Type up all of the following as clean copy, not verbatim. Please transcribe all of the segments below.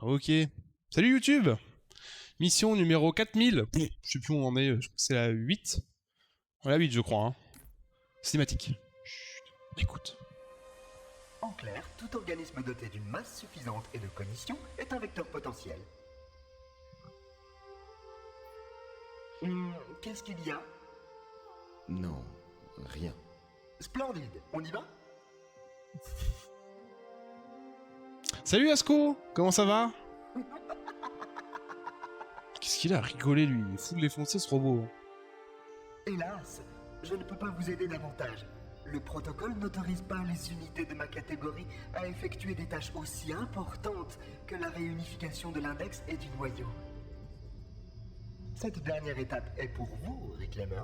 Ok. Salut YouTube. Mission numéro 4000. Je sais plus où on en est, je crois que c'est la 8. La 8 je crois. Hein. Cinématique. Chut. Écoute. En clair, tout organisme doté d'une masse suffisante et de cognition est un vecteur potentiel. Qu'est-ce qu'il y a? Non, rien. Splendide, on y va? Salut Asco. Comment ça va? Qu'est-ce qu'il a rigolé lui? Il est fou de les foncer ce robot. Hélas, je ne peux pas vous aider davantage. Le protocole n'autorise pas les unités de ma catégorie à effectuer des tâches aussi importantes que la réunification de l'index et du noyau. Cette dernière étape est pour vous, Reclaimer.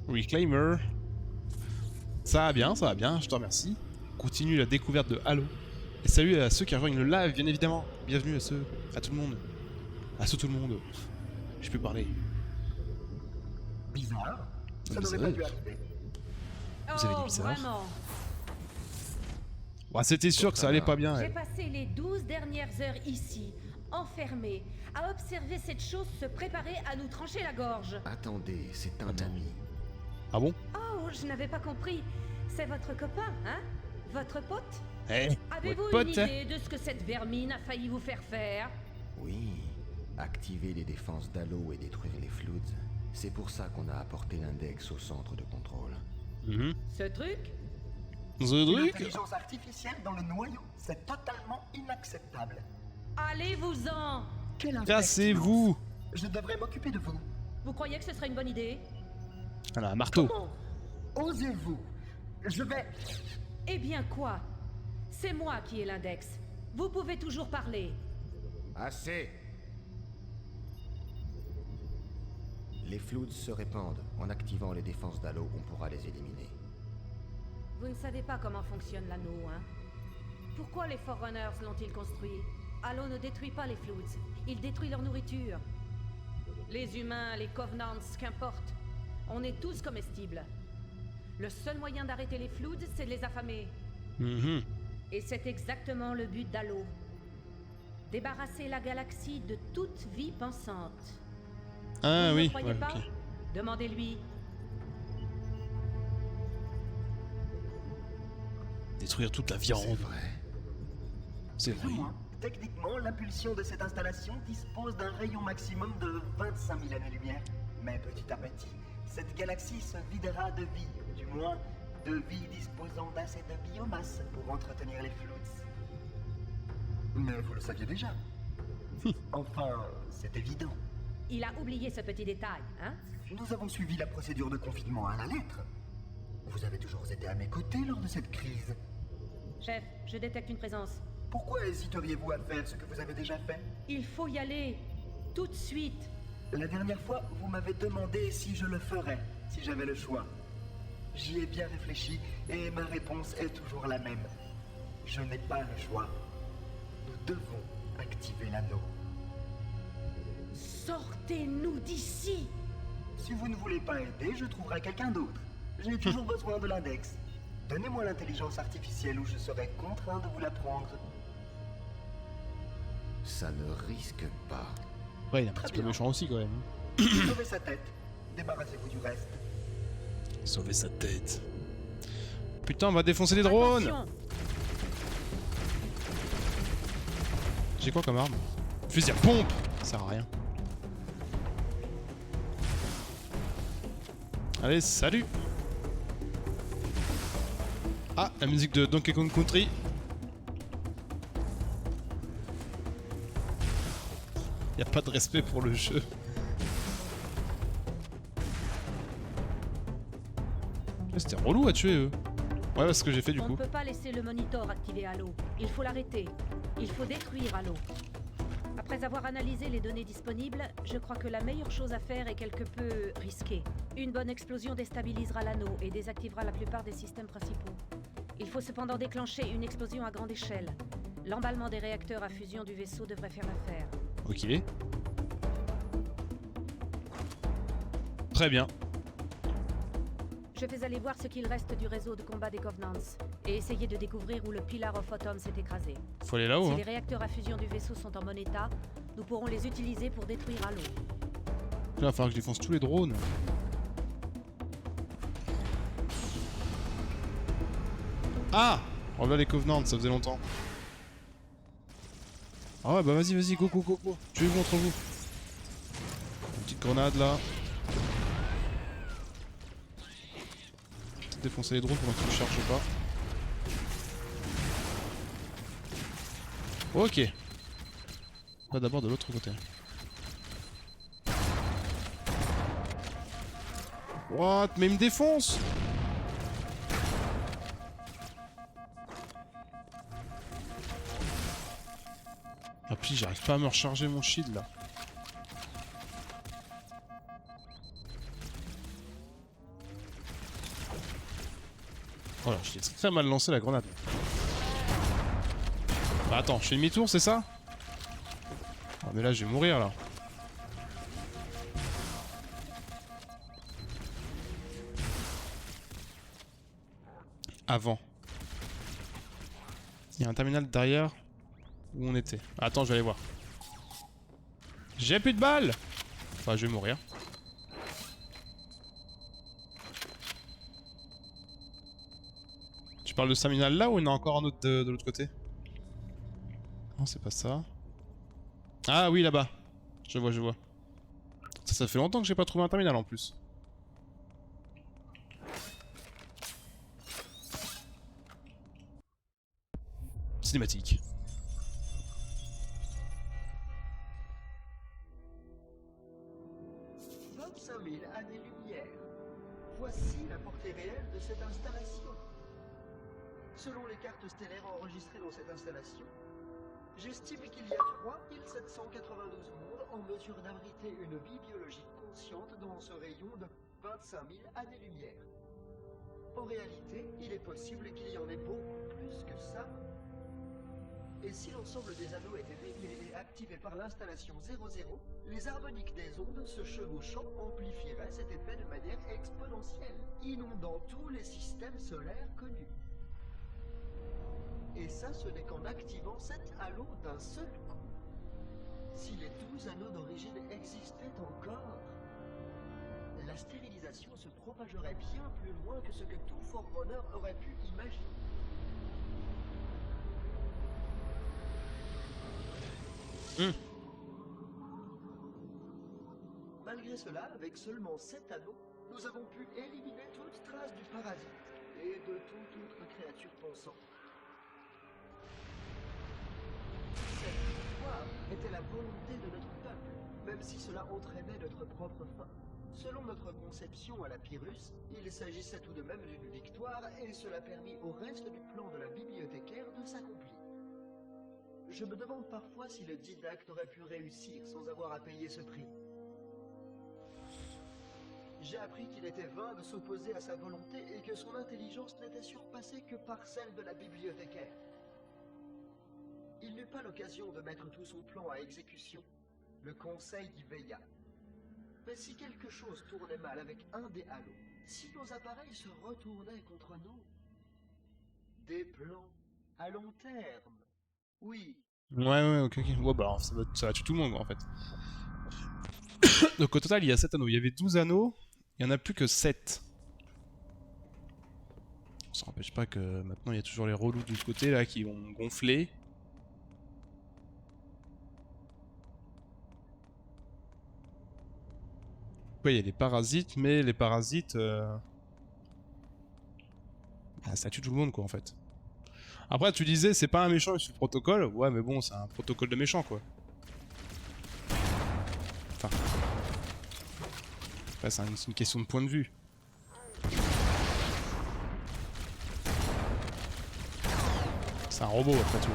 Reclaimer. Ça va bien, je te remercie. Continue la découverte de Halo. Et salut à ceux qui rejoignent le live, bien évidemment. Bienvenue à tout le monde. Tout le monde. Je peux parler. Bizarre. Ça Bizarre. n'aurait pas dû arriver. Vous avez dit bizarre. Vraiment. Ouais, c'était sûr que ça allait pas bien. J'ai Elle. passé les 12 dernières heures ici, enfermée, à observer cette chose se préparer à nous trancher la gorge. Attendez, c'est un ami. Ah bon? Oh, je n'avais pas compris. C'est votre copain, hein? Votre pote? Eh, Avez-vous votre une pote, idée de ce que cette vermine a failli vous faire faire? Oui, activer les défenses d'Halo et détruire les Floods. C'est pour ça qu'on a apporté l'index au centre de contrôle. Ce truc? The Une truc? intelligence artificielle dans le noyau, c'est totalement inacceptable. Allez-vous-en! Quelle Cassez-vous! impertinence. Je devrais m'occuper de vous. Vous croyez que ce serait une bonne idée? Voilà, un marteau. Comment? Osez-vous? Je vais... Eh bien quoi? C'est moi qui ai l'index. Vous pouvez toujours parler. Assez! Les Floods se répandent. En activant les défenses d'Halo, on pourra les éliminer. Vous ne savez pas comment fonctionne l'anneau, hein? Pourquoi les Forerunners l'ont-ils construit? Halo ne détruit pas les Floods, il détruit leur nourriture. Les humains, les Covenants, qu'importe. On est tous comestibles. Le seul moyen d'arrêter les Floods, c'est de les affamer. Et c'est exactement le but d'Halo. Débarrasser la galaxie de toute vie pensante. Ah Vous ne oui, le croyez ouais, pas? ok. Demandez-lui. Détruire toute la C'est viande. vrai. C'est Plus vrai. ou moins. Techniquement, l'impulsion de cette installation dispose d'un rayon maximum de 25 000 années-lumière. Mais petit à petit, cette galaxie se videra de vie, du moins de vie disposant d'assez de biomasse pour entretenir les Floods. Mais vous le saviez déjà. Enfin, c'est évident. Il a oublié ce petit détail, hein? Nous avons suivi la procédure de confinement à la lettre. Vous avez toujours été à mes côtés lors de cette crise. Chef, je détecte une présence. Pourquoi hésiteriez-vous à faire ce que vous avez déjà fait? Il faut y aller. Tout de suite. La dernière fois, vous m'avez demandé si je le ferais, si j'avais le choix. J'y ai bien réfléchi et ma réponse est toujours la même. Je n'ai pas le choix. Nous devons activer l'anneau. Sortez-nous d'ici. Si vous ne voulez pas aider, je trouverai quelqu'un d'autre. J'ai toujours besoin de l'index. Donnez-moi l'intelligence artificielle ou je serai contraint de vous la prendre. Ça ne risque pas. Ouais, il est un petit peu bien. méchant aussi quand même. Sauvez sa tête. Débarrassez-vous du reste. Sauver sa tête. Putain, on va défoncer les drones! Attention. J'ai quoi comme arme? Fusil à pompe! Ça sert à rien. Allez, salut! Ah, la musique de Donkey Kong Country. Y a pas de respect pour le jeu. C'était relou à tuer eux. Ouais, c'est ce que j'ai fait du On coup. ne peut pas laisser le monitor activer Halo. Il faut l'arrêter. Il faut détruire Halo. Après avoir analysé les données disponibles, je crois que la meilleure chose à faire est quelque peu risquée. Une bonne explosion déstabilisera l'anneau et désactivera la plupart des systèmes principaux. Il faut cependant déclencher une explosion à grande échelle. L'emballement des réacteurs à fusion du vaisseau devrait faire l'affaire. Ok. Très bien. Je vais aller voir ce qu'il reste du réseau de combat des Covenants et essayer de découvrir où le Pillar of Autumn s'est écrasé. Faut aller là-haut, Si hein. les réacteurs à fusion du vaisseau sont en bon état, nous pourrons les utiliser pour détruire Halo. Là, il va falloir que je défonce tous les drones. Ah! Revoilà les Covenants, ça faisait longtemps. Ah ouais, bah vas-y, vas-y, go, go, go, go. Tuez-vous entre vous. Une petite grenade là. Peut-être défoncer les drones pendant qu'ils ne chargent pas. Ok. On va d'abord de l'autre côté. What? Mais il me défonce! Ah puis j'arrive pas à me recharger mon shield là. Voilà, je l'ai très mal lancé la grenade. Bah attends, je fais demi-tour, c'est ça? Ah mais là je vais mourir là. Avant. Il y a un terminal derrière où on était. Attends, je vais aller voir. J'ai plus de balles! Enfin, je vais mourir. Tu parles de ce terminal là ou il y en a encore un autre de l'autre côté? Non, c'est pas ça. Ah oui, là-bas. Je vois, je vois. Ça fait longtemps que j'ai pas trouvé un terminal en plus. Cinématique. 25 000 années-lumière. Voici la portée réelle de cette installation. Selon les cartes stellaires enregistrées dans cette installation, j'estime qu'il y a 3792 mondes en mesure d'abriter une vie biologique consciente dans ce rayon de 25 000 années-lumière. En réalité, il est possible qu'il y en ait beaucoup plus que ça. Et si l'ensemble des anneaux était réglé et activé par l'installation 00, les harmoniques des ondes se chevauchant amplifieraient cet effet de manière exponentielle, inondant tous les systèmes solaires connus. Et ça, ce n'est qu'en activant cet halo d'un seul coup. Si les 12 anneaux d'origine existaient encore, la stérilisation se propagerait bien plus loin que ce que tout Forerunner aurait pu imaginer. Malgré cela, avec seulement 7 anneaux, nous avons pu éliminer toute trace du parasite et de toute autre créature pensante. Cette victoire était la volonté de notre peuple, même si cela entraînait notre propre fin. Selon notre conception à la Pyrrhus, il s'agissait tout de même d'une victoire et cela permit au reste du plan de la bibliothécaire de s'accomplir. Je me demande parfois si le didacte aurait pu réussir sans avoir à payer ce prix. J'ai appris qu'il était vain de s'opposer à sa volonté et que son intelligence n'était surpassée que par celle de la bibliothécaire. Il n'eut pas l'occasion de mettre tout son plan à exécution. Le conseil y veilla. Mais si quelque chose tournait mal avec un des halos, si nos appareils se retournaient contre nous, des plans à long terme. Oui. Ouais, ok. Ouais, bah alors, ça va tuer tout le monde en fait. Donc au total, il y a 7 anneaux. Il y avait 12 anneaux, il n'y en a plus que 7. Ça n'empêche pas que maintenant il y a toujours les relous de ce côté là qui vont gonfler. Ouais, il y a des parasites, mais les parasites. Bah, ça tue tout le monde quoi en fait. Après, tu disais, c'est pas un méchant issu du protocole. Ouais, mais bon, c'est un protocole de méchant, quoi. Enfin. Après, c'est une question de point de vue. C'est un robot, après tout.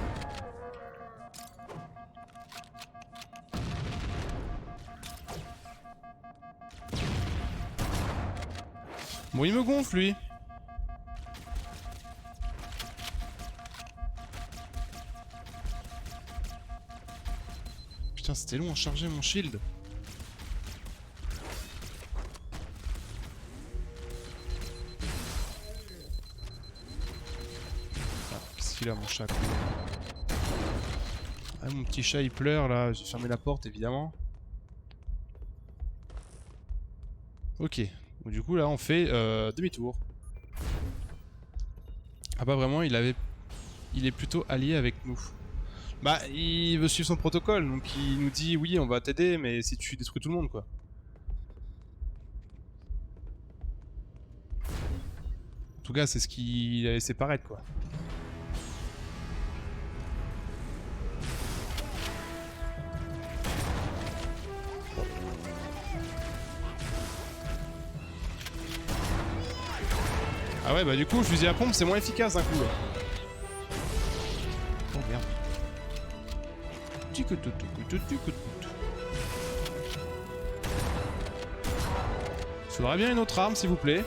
Bon, il me gonfle, lui. Putain, c'était long à charger mon shield. celui-là, mon chat. Ah, mon petit chat il pleure là, j'ai fermé la porte évidemment. Ok, donc, du coup là on fait demi-tour. Ah bah vraiment il est plutôt allié avec nous. Bah il veut suivre son protocole, donc il nous dit oui on va t'aider mais si tu détruis tout le monde quoi. En tout cas c'est ce qu'il a laissé paraître quoi. Ah ouais bah du coup le fusil à pompe c'est moins efficace d'un coup là. Oh merde. Faudrait bien une autre arme s'il vous plaît.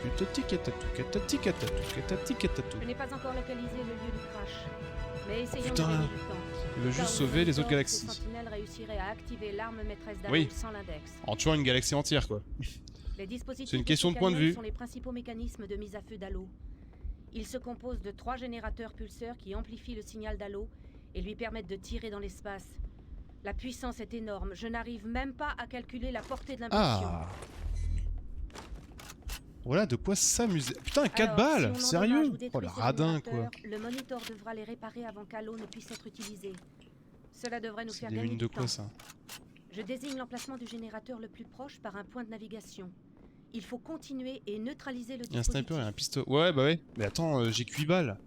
Je n'ai pas encore localisé le lieu du crash. Mais essayons de Putain. gagner du temps. Il veut juste Car sauver les autres ces galaxies. sentinelles réussiraient à activer l'arme maîtresse d'Halo Oui. sans l'index. En tuant une galaxie entière quoi. Les dispositifs C'est une question de point de canons vue. sont les principaux mécanismes de mise à feu d'Halo. Ils se composent de 3 générateurs pulseurs qui amplifient le signal d'Halo et lui permettent de tirer dans l'espace. La puissance est énorme, je n'arrive même pas à calculer la portée de l'impulsion. Ah. Voilà de quoi s'amuser. Putain 4 Alors, balles, si on endommage sérieux? ou détruit Oh le ces radin quoi. générateurs, le monitor devra les réparer avant qu'Halo ne puisse être utilisé. Cela devrait nous C'est faire des gagner mines du de quoi temps. ça? Je désigne l'emplacement du générateur le plus proche par un point de navigation. Il faut continuer et neutraliser le Il y a un dispositif. sniper et un pistolet. Ouais bah ouais. Mais attends, j'ai que 8 balles.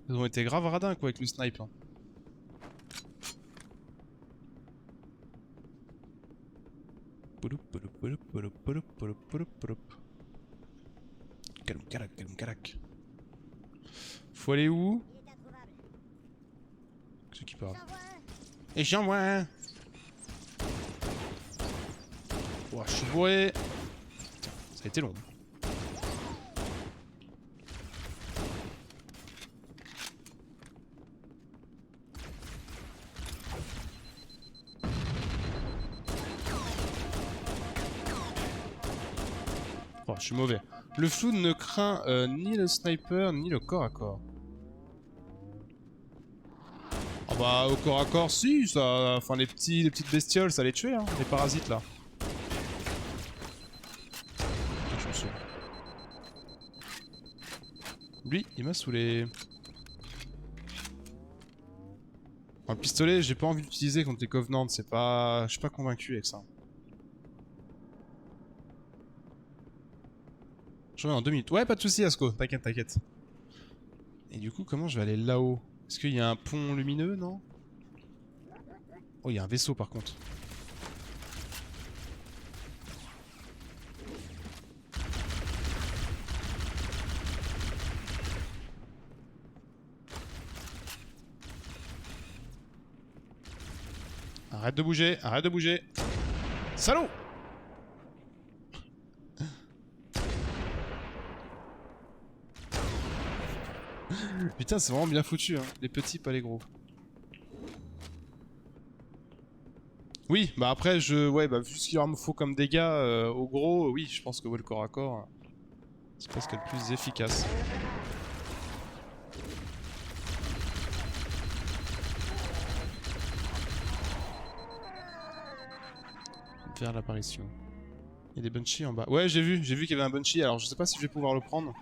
Ils ont été grave radins quoi avec le snipe. Hein. Calme. Faut aller où? Ceux qui parlent. Et j'en vois un. Oh, je suis bourré. Putain, ça a été long. Oh, je suis mauvais. Le flou ne craint ni le sniper ni le corps à corps. Ah bah au corps à corps si, ça, enfin les petites bestioles ça les tuait hein, les parasites là. Je me souviens. Lui il m'a saoulé. Un pistolet j'ai pas envie d'utiliser contre les Covenants, c'est pas, je suis pas convaincu avec ça. Je reviens en 2 minutes. Ouais pas de soucis Asko, t'inquiète. Et du coup comment je vais aller là-haut? Est-ce qu'il y a un pont lumineux, non? Oh, il y a un vaisseau par contre. Arrête de bouger. Salaud! Putain, c'est vraiment bien foutu, hein. Les petits, pas les gros. Oui, bah après, ouais, bah vu ce qu'il me faut comme dégâts au gros, oui, je pense que ouais, le corps à corps, c'est pas ce qu'il y a le plus efficace. Vers l'apparition. Il y a des Bunshees en bas. Ouais, j'ai vu qu'il y avait un Banshee, alors je sais pas si je vais pouvoir le prendre.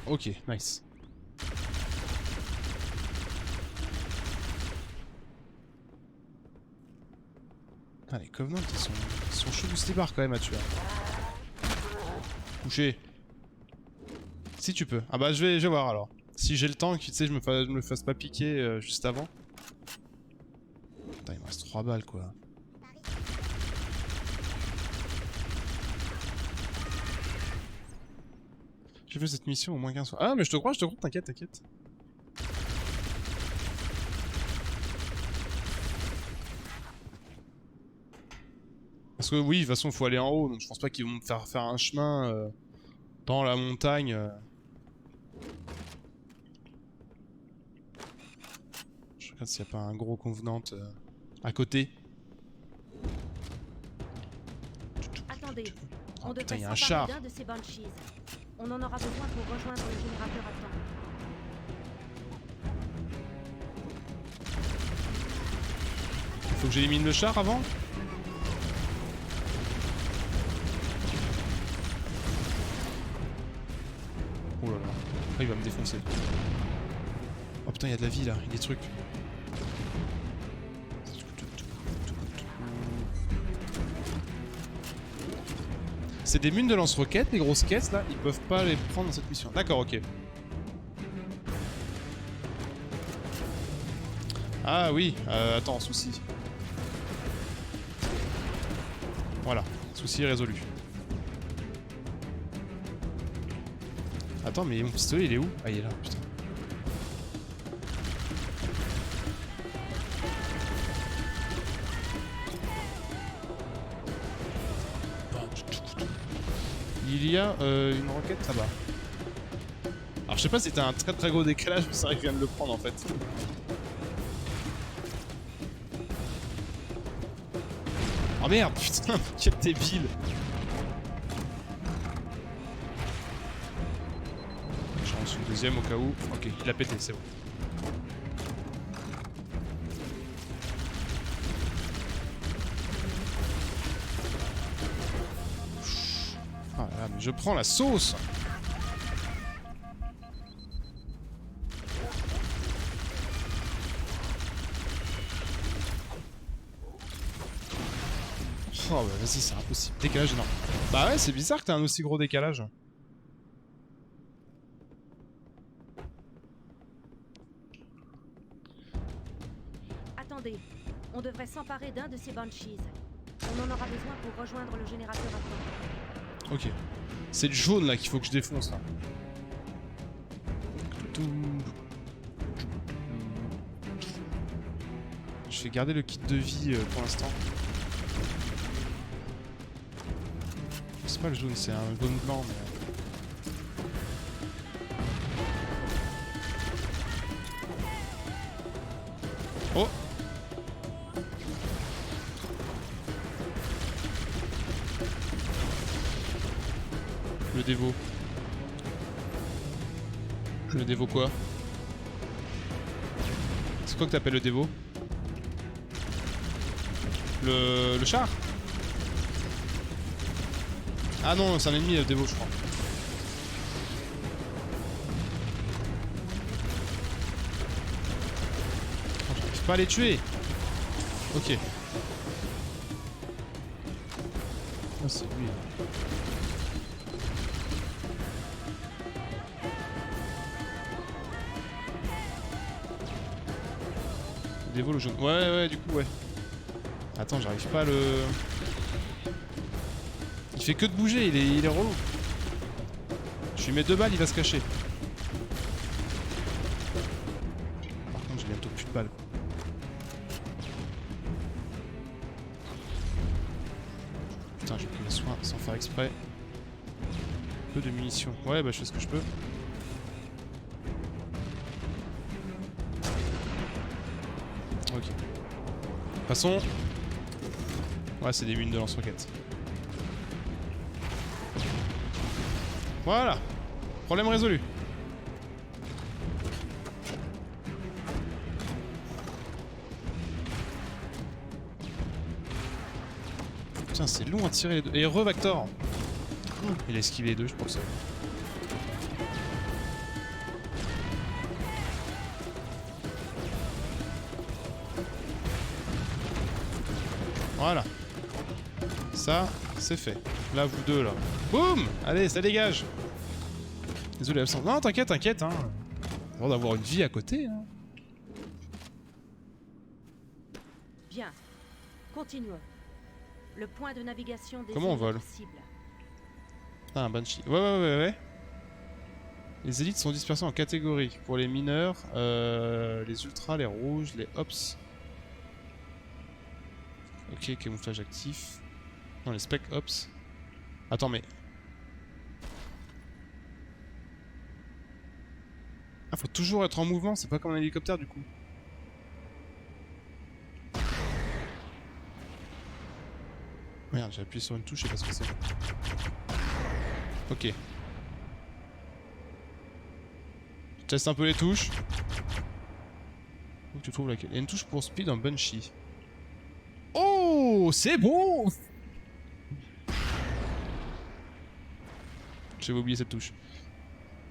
Ok, nice. Ah, les Covenants, ils sont chauds du slibard quand même à tuer. Couché. Si tu peux. Ah bah je vais voir alors. Si j'ai le temps, tu sais, je me fasse pas piquer juste avant. Putain, il me reste 3 balles quoi. J'ai fait cette mission au moins 15 fois. Ah mais je te crois, t'inquiète. Parce que oui, de toute façon, faut aller en haut, donc je pense pas qu'ils vont me faire un chemin dans la montagne. regarde s'il n'y a pas un gros convenant à côté. Attendez, Oh on putain, devrait il y a un s'emparer char. d'un de ces Banshees. On en aura besoin pour rejoindre le générateur à temps. Faut que j'élimine le char avant. Oh là là. Ah, il va me défoncer. Oh putain, il y a de la vie là, il y a des trucs. C'est des mines de lance-roquettes, les grosses caisses là, ils peuvent pas les prendre dans cette mission. D'accord, ok. Ah oui, attends, souci. Voilà, souci résolu. Attends, mais mon pistolet il est où? Ah, il est là, putain. Il y a une roquette là-bas. Alors je sais pas si c'était un très très gros décalage, mais c'est vrai que je viens de le prendre en fait. Oh merde, putain, quel débile. J'en suis le deuxième au cas où. Ok, il a pété, c'est bon. Ah là, mais je prends la sauce. Oh bah vas-y, c'est impossible. Décalage énorme. Bah ouais, c'est bizarre que t'aies un aussi gros décalage. Attendez, on devrait s'emparer d'un de ces Banshees. On en aura besoin pour rejoindre le générateur à temps. Ok. C'est le jaune là qu'il faut que je défonce là. Je vais garder le kit de vie pour l'instant. C'est pas le jaune, c'est un jaune blanc mais... Oh! Le dévot. Le dévot quoi? C'est quoi que t'appelles le dévot? Le char? Ah non, c'est un ennemi le dévot je crois. Oh, j'arrive pas à les tuer. Ok. Oh, c'est lui. Le dévot le jaune. Ouais, du coup, ouais. Attends, j'arrive pas à le... Il fait que de bouger, il est relou. Je lui mets 2 balles, il va se cacher. Par contre, j'ai bientôt plus de balles. Putain, j'ai pris les soins sans faire exprès. Peu de munitions. Ouais, bah je fais ce que je peux. Ok. Passons. Ouais, c'est des mines de lance-roquettes. Voilà. Problème résolu. Putain, c'est long à tirer les deux. Et re-Vactor. Il a esquivé les deux, je pense. Voilà. Ça, c'est fait. Là, vous deux, là. Boum! Allez, ça dégage! Désolé, absent. Non, t'inquiète, t'inquiète, hein. Avant d'avoir une vie à côté, hein. Bien. Continuons. Le point de navigation des Comment on vole? cible. Ah, un Banshee. Ouais. Les élites sont dispersées en catégories. Pour les mineurs, les ultras, les rouges, les ops. Ok, camouflage actif. Non, les spec ops. Attends, mais... Ah, faut toujours être en mouvement, c'est pas comme un hélicoptère du coup. Merde, j'ai appuyé sur une touche, je sais pas ce que c'est. Ok. Je teste un peu les touches. Où tu trouves laquelle? Il y a une touche pour speed en Banshee. Oh, c'est bon! J'avais oublié cette touche.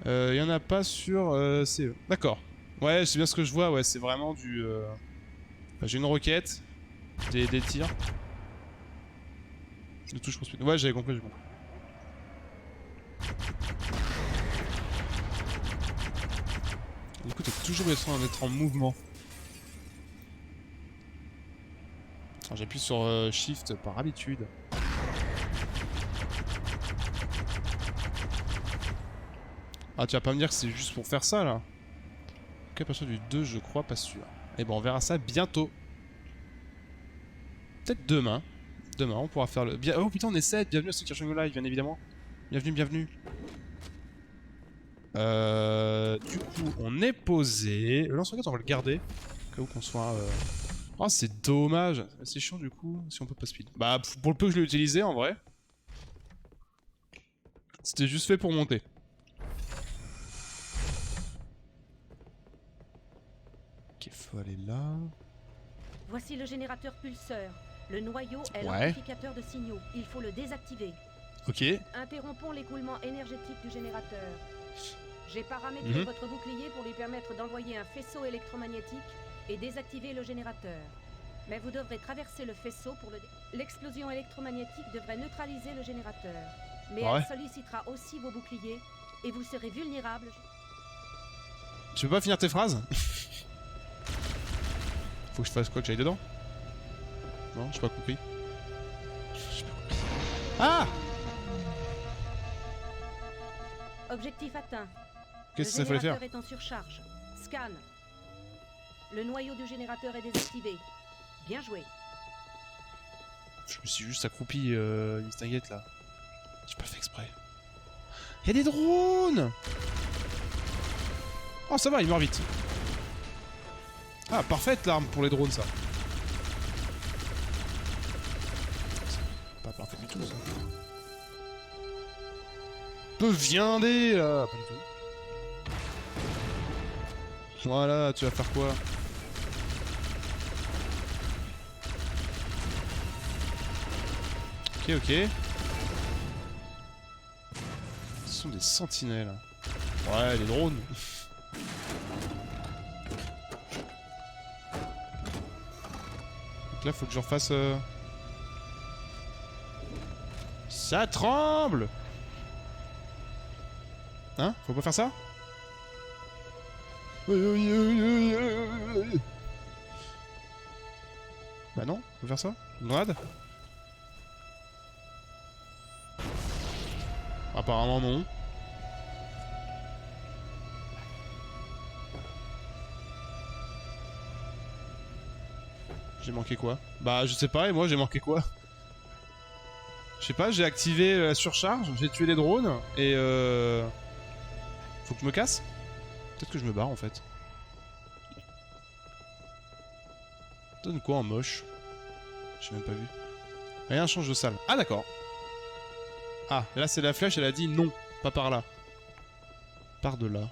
Il y en a pas sur CE. D'accord. Ouais, c'est bien ce que je vois, ouais, c'est vraiment du... Enfin, j'ai une roquette, des tirs. Une touche pour speed. Ouais, j'avais compris, j'ai compris. Du coup, t'as toujours besoin d'être en mouvement. J'appuie sur Shift par habitude. Ah, tu vas pas me dire que c'est juste pour faire ça, là? Ok, à partir du 2, je crois, pas sûr. Et bon, on verra ça bientôt. Peut-être demain. Demain, on pourra faire le... Oh putain, on est 7. Bienvenue à ceux qui rejoignent le live, bien évidemment. Bienvenue, bienvenue. Du coup, on est posé. Le lance-roquette, on va le garder. Au cas où qu'on soit... Oh, c'est dommage. C'est chiant, du coup, si on peut pas speed. Bah, pour le peu que je l'ai utilisé, en vrai. C'était juste fait pour monter. Ok, faut aller là. Voici le générateur pulseur. Le noyau est Ouais. l'amplificateur de signaux. Il faut le désactiver. Ok. Interrompons l'écoulement énergétique du générateur. J'ai paramétré votre bouclier pour lui permettre d'envoyer un faisceau électromagnétique et désactiver le générateur. Mais vous devrez traverser le faisceau pour le... L'explosion électromagnétique devrait neutraliser le générateur. Mais Ouais. elle sollicitera aussi vos boucliers et vous serez vulnérable. Tu peux pas finir tes phrases? Faut que je fasse quoi, que j'aille dedans? Non, j'ai pas compris. J'ai pas compris. Ah! Objectif atteint. Qu'est-ce que ça fallait faire? Le générateur est en surcharge. Scan. Le noyau du générateur est désactivé. Bien joué. Je me suis juste accroupi une stinguette là. J'ai pas fait exprès. Y'a des drones! Oh ça va, il meurt vite. Ah, parfaite l'arme pour les drones ça. C'est pas parfait du tout ça. Peu viandé là! Pas du tout. Voilà, tu vas faire quoi? Ok, ok. Ce sont des sentinelles. Ouais, les drones. Donc là, faut que je refasse... Ça tremble! Hein? Faut pas faire ça? Bah non, faut faire ça? Une grenade? Apparemment non. J'ai manqué quoi? Bah je sais pas, et moi j'ai manqué quoi? Je sais pas, j'ai activé la surcharge, j'ai tué les drones, et faut que je me casse? Peut-être que je me barre en fait. Donne quoi en moche? J'ai même pas vu. Rien change de salle. Ah d'accord. Ah, là c'est la flèche, elle a dit non, pas par là. Par de là.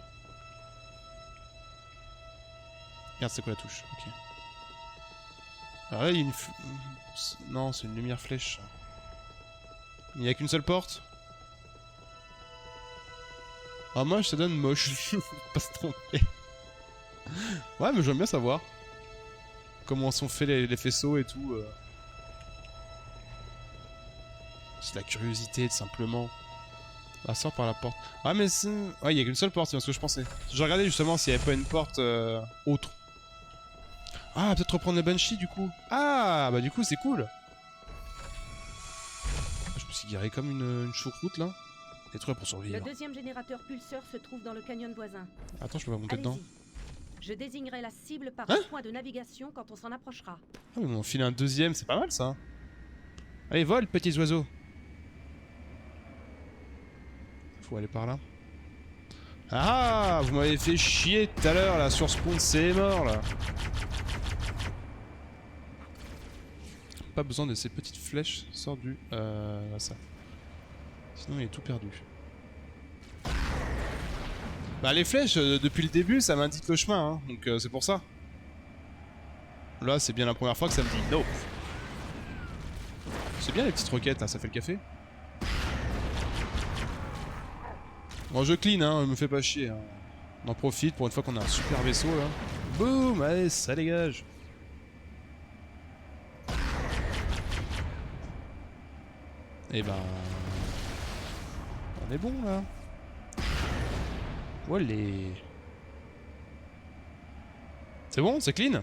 Regarde, c'est quoi la touche? Ok. Alors là, il y a une... Non, c'est une lumière flèche. Il n'y a qu'une seule porte? Ah, moche, ça donne moche. Faut pas se tromper. Ouais, mais j'aime bien savoir. Comment sont faits les faisceaux et tout. C'est la curiosité, tout simplement. Ah, sort par la porte. Ah, mais c'est... Ouais, il y a qu'une seule porte, c'est ce que je pensais. Je regardais justement s'il n'y avait pas une porte autre. Ah, peut-être reprendre le Banshee, du coup. Ah, bah du coup, c'est cool. Je me suis garé comme une choucroute, là. Détruire pour survivre. Le deuxième générateur pulseur se trouve dans le canyon voisin. Attends, je peux pas monter dedans. Je désignerai la cible par Hein? un point de navigation quand on s'en approchera. Ah, mais on file un deuxième, c'est pas mal, ça. Allez, vole, petits oiseaux. Faut aller par là. Ah, vous m'avez fait chier tout à l'heure, là, sur Spawn, c'est mort, là. pas besoin de ces petites flèches. Sort du... ça. Sinon il est tout perdu. Bah les flèches, depuis le début, ça m'indique le chemin, hein, donc c'est pour ça. Là, c'est bien la première fois que ça me dit no. C'est bien les petites roquettes, là, ça fait le café. Bon, je clean, hein, me fais pas chier. Hein. On en profite pour une fois qu'on a un super vaisseau, là. Boum, allez, ça dégage. Et ben... on est bon, là. Wallé. C'est bon, c'est clean.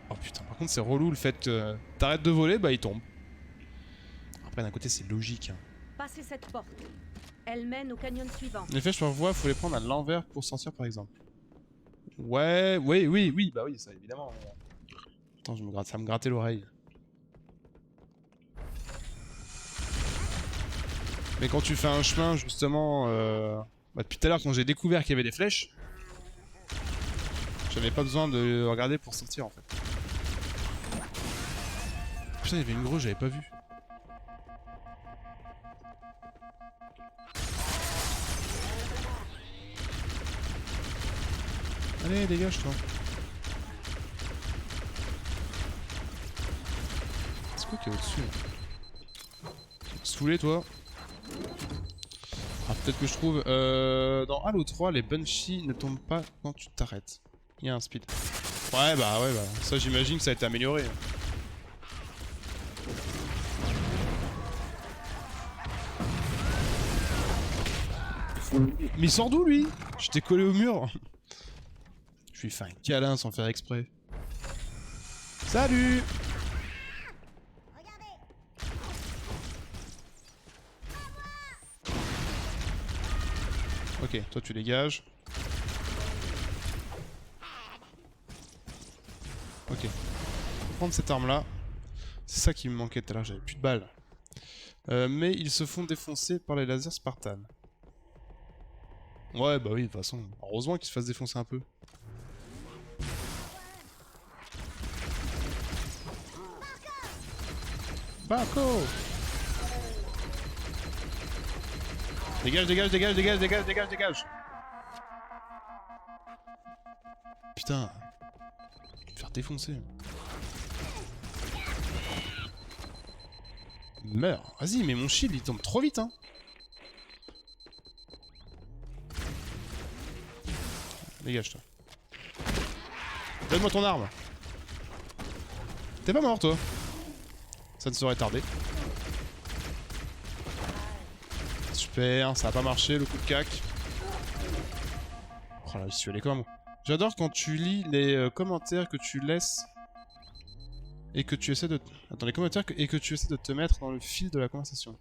Oh putain, par contre c'est relou le fait que t'arrêtes de voler, bah il tombe. Après d'un côté c'est logique. Hein. Passez cette porte. Elle mène au canyon suivant. Les flèches par voie, faut les prendre à l'envers pour sortir par exemple. Ouais, oui, bah oui, ça évidemment. Attends, ça me grattait l'oreille. Mais quand tu fais un chemin justement... Bah, depuis tout à l'heure quand j'ai découvert qu'il y avait des flèches, j'avais pas besoin de regarder pour sortir en fait. Putain, il y avait une grosse, j'avais pas vu. Allez, dégage toi. C'est quoi qui est au-dessus là? Saoulé toi. Ah, peut-être que je trouve... dans Halo 3, les Banshees ne tombent pas quand tu t'arrêtes. Il y a un speed. Ouais, bah, ça j'imagine que ça a été amélioré. Mais il sort d'où lui? J'étais collé au mur. Je lui ai fait un câlin sans faire exprès. Salut! Ok, toi tu dégages. Ok. Prendre cette arme là. C'est ça qui me manquait tout à l'heure, j'avais plus de balles. Mais ils se font défoncer par les lasers Spartan. Ouais, bah oui, de toute façon. Heureusement qu'ils se fassent défoncer un peu. Baco! Dégage, dégage, dégage, dégage, dégage, dégage, dégage! Putain. Je vais me faire défoncer. Meurs. Vas-y, mais mon shield il tombe trop vite, hein. Dégage, toi. Donne-moi ton arme. T'es pas mort, toi. Ça ne serait tardé. Super, ça a pas marché, le coup de cac. Oh là, je suis allé comme un... J'adore quand tu lis les commentaires que tu laisses... Et que tu essaies de... Attends, les commentaires et que tu essaies de te mettre dans le fil de la conversation.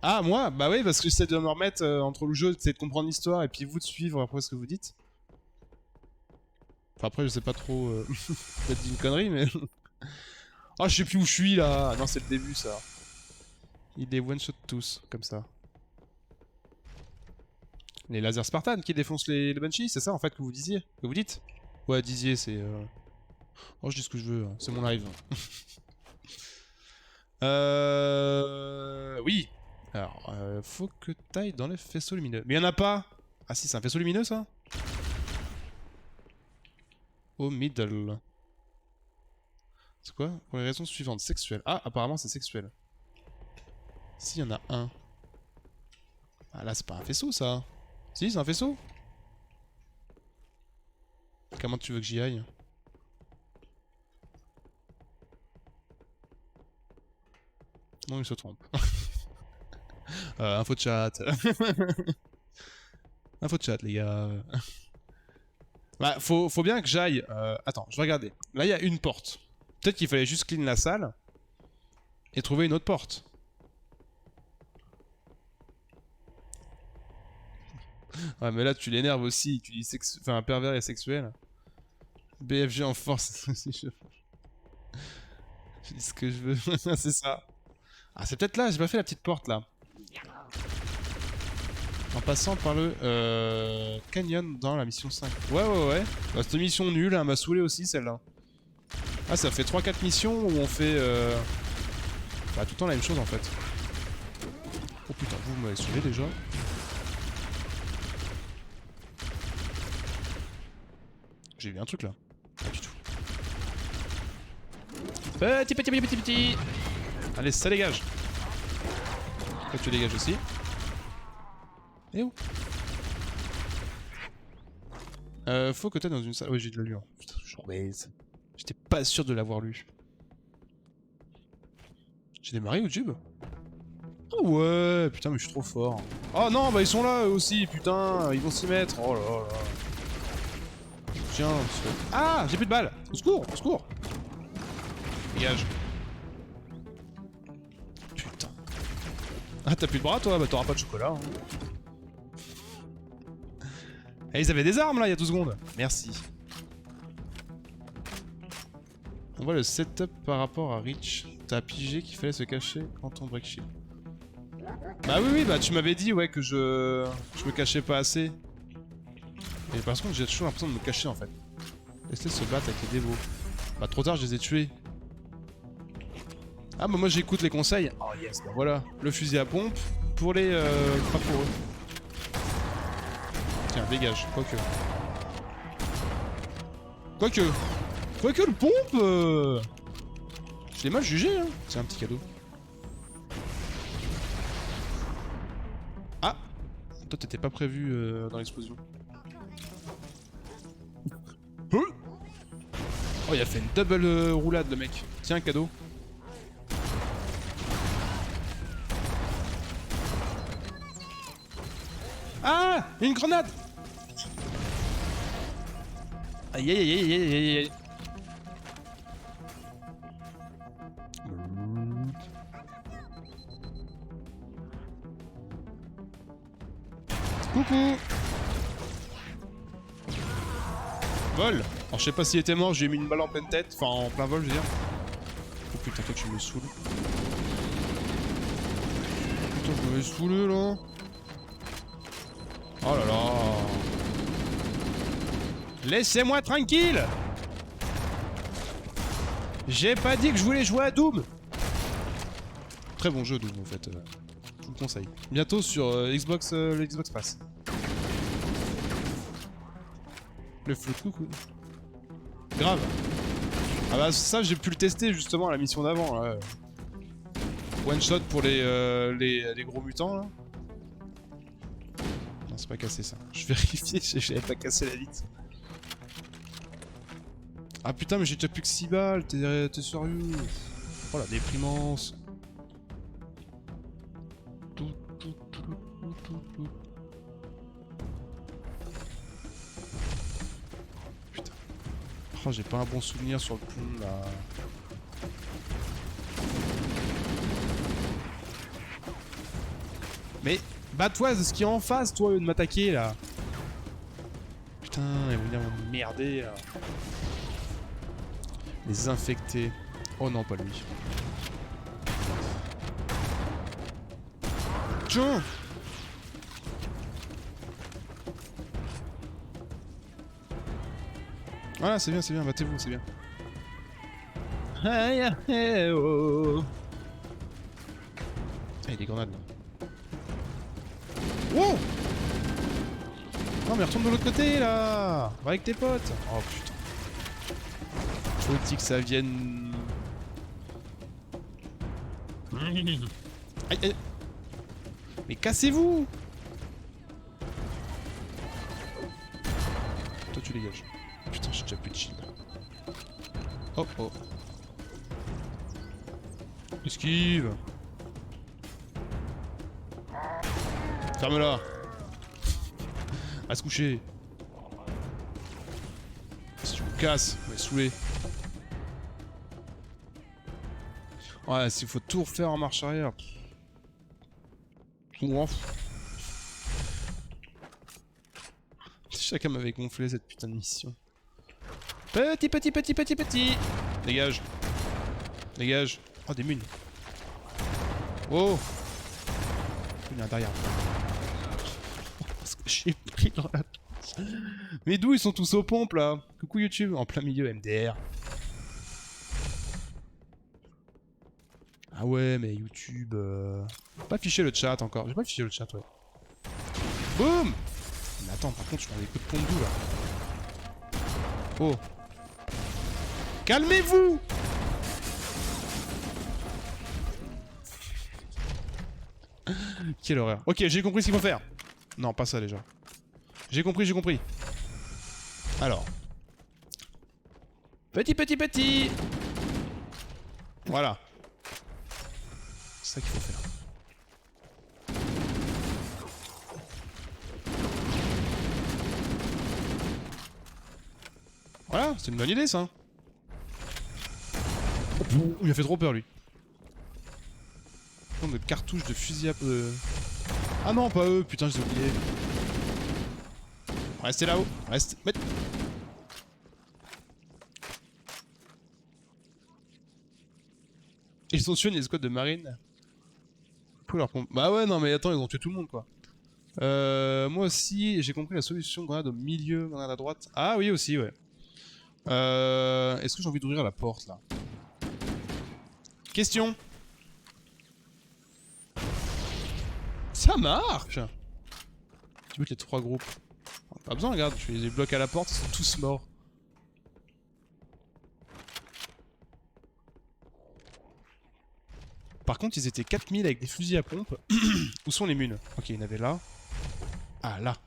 Ah, moi? Bah oui, parce que j'essaie de me remettre entre le jeu, d'essayer de comprendre l'histoire, et puis vous de suivre après ce que vous dites. Enfin, après, je sais pas trop... Peut-être dit une connerie, mais... Ah, je sais plus où je suis, là. Non, c'est le début, ça. Il les one-shot tous, comme ça. Les lasers Spartan qui défoncent les Banshees, c'est ça, en fait, que vous disiez? Que vous dites? Ouais, disiez, c'est... Oh, je dis ce que je veux, c'est mon live. Oui. Alors, faut que t'ailles dans les faisceaux lumineux. Mais y'en a pas! Ah si, c'est un faisceau lumineux, ça? Au middle. C'est quoi? Pour les raisons suivantes. Sexuelles. Ah, apparemment, c'est sexuel. Si, y en a un. Ah, là, c'est pas un faisceau, ça. Si, c'est un faisceau. Comment tu veux que j'y aille? Non, il se trompe. Info de chat. Info de chat, les gars. Bah, faut bien que j'aille... Attends, je vais regarder. Là, il y a une porte. Peut-être qu'il fallait juste clean la salle. Et trouver une autre porte. Ouais, mais là, tu l'énerves aussi. Tu dis enfin, un pervers et sexuel. BFG en force. Je dis ce que je veux. C'est ça. Ah, c'est peut-être là. J'ai pas fait la petite porte, là. En passant par le canyon dans la mission 5. Ouais. Bah, cette mission nulle, elle m'a saoulé aussi celle-là. Ah, ça fait 3-4 missions où on fait bah, tout le temps la même chose en fait. Oh putain, vous m'avez saoulé déjà. J'ai vu un truc là. Pas du tout. Petit. Allez, ça dégage. Toi tu dégages aussi. Et où? Faut que t'es dans une salle. Oui, j'ai de la lu. Putain, j'étais pas sûr de l'avoir lu. J'ai démarré YouTube? Oh ouais, putain, mais je suis trop fort. Oh non, bah ils sont là eux aussi, putain, ils vont s'y mettre. Oh là là. Tiens, ah, j'ai plus de balles. Au secours, au secours. Dégage. Putain. Ah, t'as plus de bras toi? Bah t'auras pas de chocolat. Hein. Et ils avaient des armes là il y a 2 secondes. Merci. On voit le setup par rapport à Reach. T'as pigé qu'il fallait se cacher quand on break shield. Bah oui, bah tu m'avais dit ouais que je me cachais pas assez. Et par contre j'ai toujours l'impression de me cacher en fait. Laissez se battre avec les dévots. Bah trop tard je les ai tués. Ah bah moi j'écoute les conseils. Oh yes, bah voilà. Le fusil à pompe pour les... pas pour eux. Tiens, dégage, quoique. Quoique le pompe je l'ai mal jugé, hein. C'est un petit cadeau. Ah, toi t'étais pas prévu dans l'explosion. Oh, il a fait une double roulade le mec. Tiens, un cadeau. Ah, une grenade. Aïe aïe aïe aïe aïe aïe. Coucou. Vol. Alors je sais pas s'il était mort, j'ai mis une balle en pleine tête, enfin en plein vol je veux dire. Oh putain toi tu me saoules. Putain je me vais saouler là. Oh là là. Laissez-moi tranquille. J'ai pas dit que je voulais jouer à Doom. Très bon jeu Doom en fait. Je vous le conseille. Bientôt sur Xbox, le Xbox Pass. Le float coucou. Grave. Ah bah ça j'ai pu le tester justement à la mission d'avant là. One shot pour les gros mutants là. Non c'est pas cassé ça. Je vérifiais, j'avais pas cassé la vitre. Ah putain mais j'ai déjà plus que 6 balles, t'es sérieux? Oh la déprimance. Putain. Oh j'ai pas un bon souvenir sur le pont là. Mais bats-toi de ce qui est en face toi au lieu de m'attaquer là. Putain, ils vont venir m'emmerder là. Les infectés. Oh non, pas lui. Tiens. Voilà, c'est bien, battez-vous, c'est bien. Ah, il y a des grenades là. Wow. Non mais retourne de l'autre côté là. Va avec tes potes. Oh putain. Faut-il que ça vienne... Aïe, aïe. Mais cassez-vous. Toi tu dégages. Putain j'ai déjà plus de shield. Oh oh. Esquive. Ferme-la. À se coucher. Si tu me casses, on va saouler. Ouais, s'il faut tout refaire en marche arrière. Chacun m'avait gonflé cette putain de mission. Petit. Dégage. Dégage. Oh, des munes. Oh. Il y en a derrière. J'ai pris dans la... Mais d'où ils sont tous aux pompes là? Coucou YouTube, en plein milieu MDR. Ah ouais, mais YouTube... Pas affiché le chat encore. J'ai pas affiché le chat, ouais. Boum! Mais attends, par contre, je prends des coups de pompe d'où là? Oh. Calmez-vous! Quelle horreur. Ok, j'ai compris ce qu'il faut faire. Non, pas ça déjà. J'ai compris, j'ai compris. Alors. Petit. Voilà. C'est ça qu'il faut faire. Voilà, c'est une bonne idée ça. Oh, il a fait trop peur lui. De cartouches de fusil à... Ah non, pas eux, putain, j'ai oublié. Restez là-haut, restez... Ils ont tué une escouade de marine. Pour leur pompe. Bah ouais, non mais attends, ils ont tué tout le monde quoi. Moi aussi, j'ai compris la solution. Grenade au milieu, grenade à droite. Ah oui aussi, ouais. Est-ce que j'ai envie d'ouvrir la porte là? Question. Ça marche. Tu butes les 3 groupes. Pas besoin, regarde, je les bloque à la porte, ils sont tous morts. Par contre, ils étaient 4000 avec des fusils à pompe. Où sont les munes? Ok, il y en avait là. Ah, là.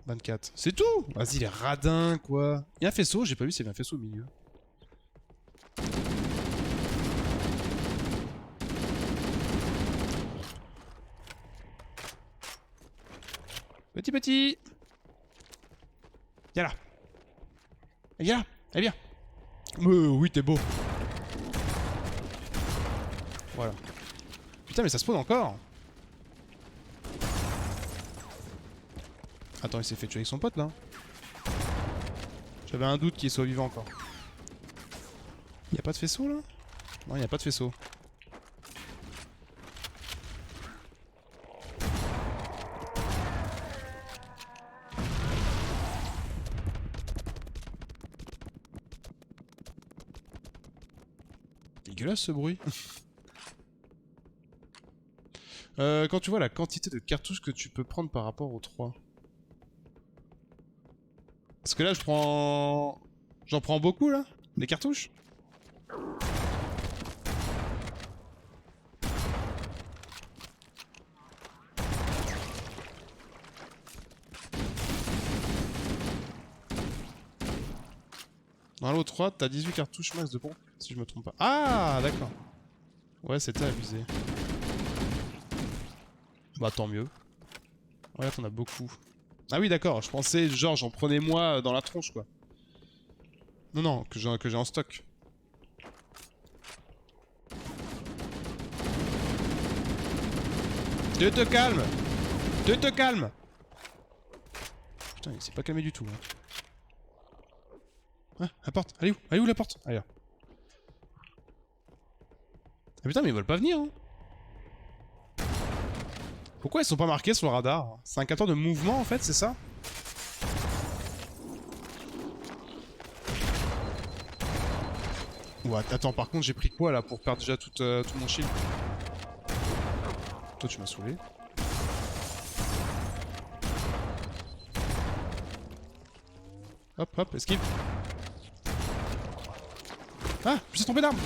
24. C'est tout. Vas-y, les radins, quoi. Il y a un faisceau, j'ai pas vu s'il y avait un faisceau au milieu. Petit. Viens là. Viens là. Allez, viens. Oui, t'es beau. Voilà. Putain, mais ça spawn encore. Attends, il s'est fait tuer avec son pote là. J'avais un doute qu'il soit vivant encore. Y'a pas de faisceau là? Non, y'a pas de faisceau. Dégueulasse ce bruit. Quand tu vois la quantité de cartouches que tu peux prendre par rapport aux 3. Parce que là je prends... J'en prends beaucoup là? Des cartouches? Dans l'autre 3, t'as 18 cartouches max de pompe, si je me trompe pas. Ah, d'accord. Ouais, c'était abusé. Bah, tant mieux. Regarde, t'en as beaucoup. Ah oui, d'accord, je pensais, genre, j'en prenais moi dans la tronche, quoi. Non, que j'ai en stock. Tu te calmes. Tu te calmes. Putain, il s'est pas calmé du tout, hein. Ah, la porte, elle est où la porte? Allez là. Ah putain, mais ils veulent pas venir, hein. Pourquoi ils sont pas marqués sur le radar? C'est un capteur de mouvement en fait, c'est ça? Ouais, attends, par contre j'ai pris quoi là pour perdre déjà tout mon shield? Toi tu m'as saoulé. Hop, esquive. Ah, je suis tombé d'arme.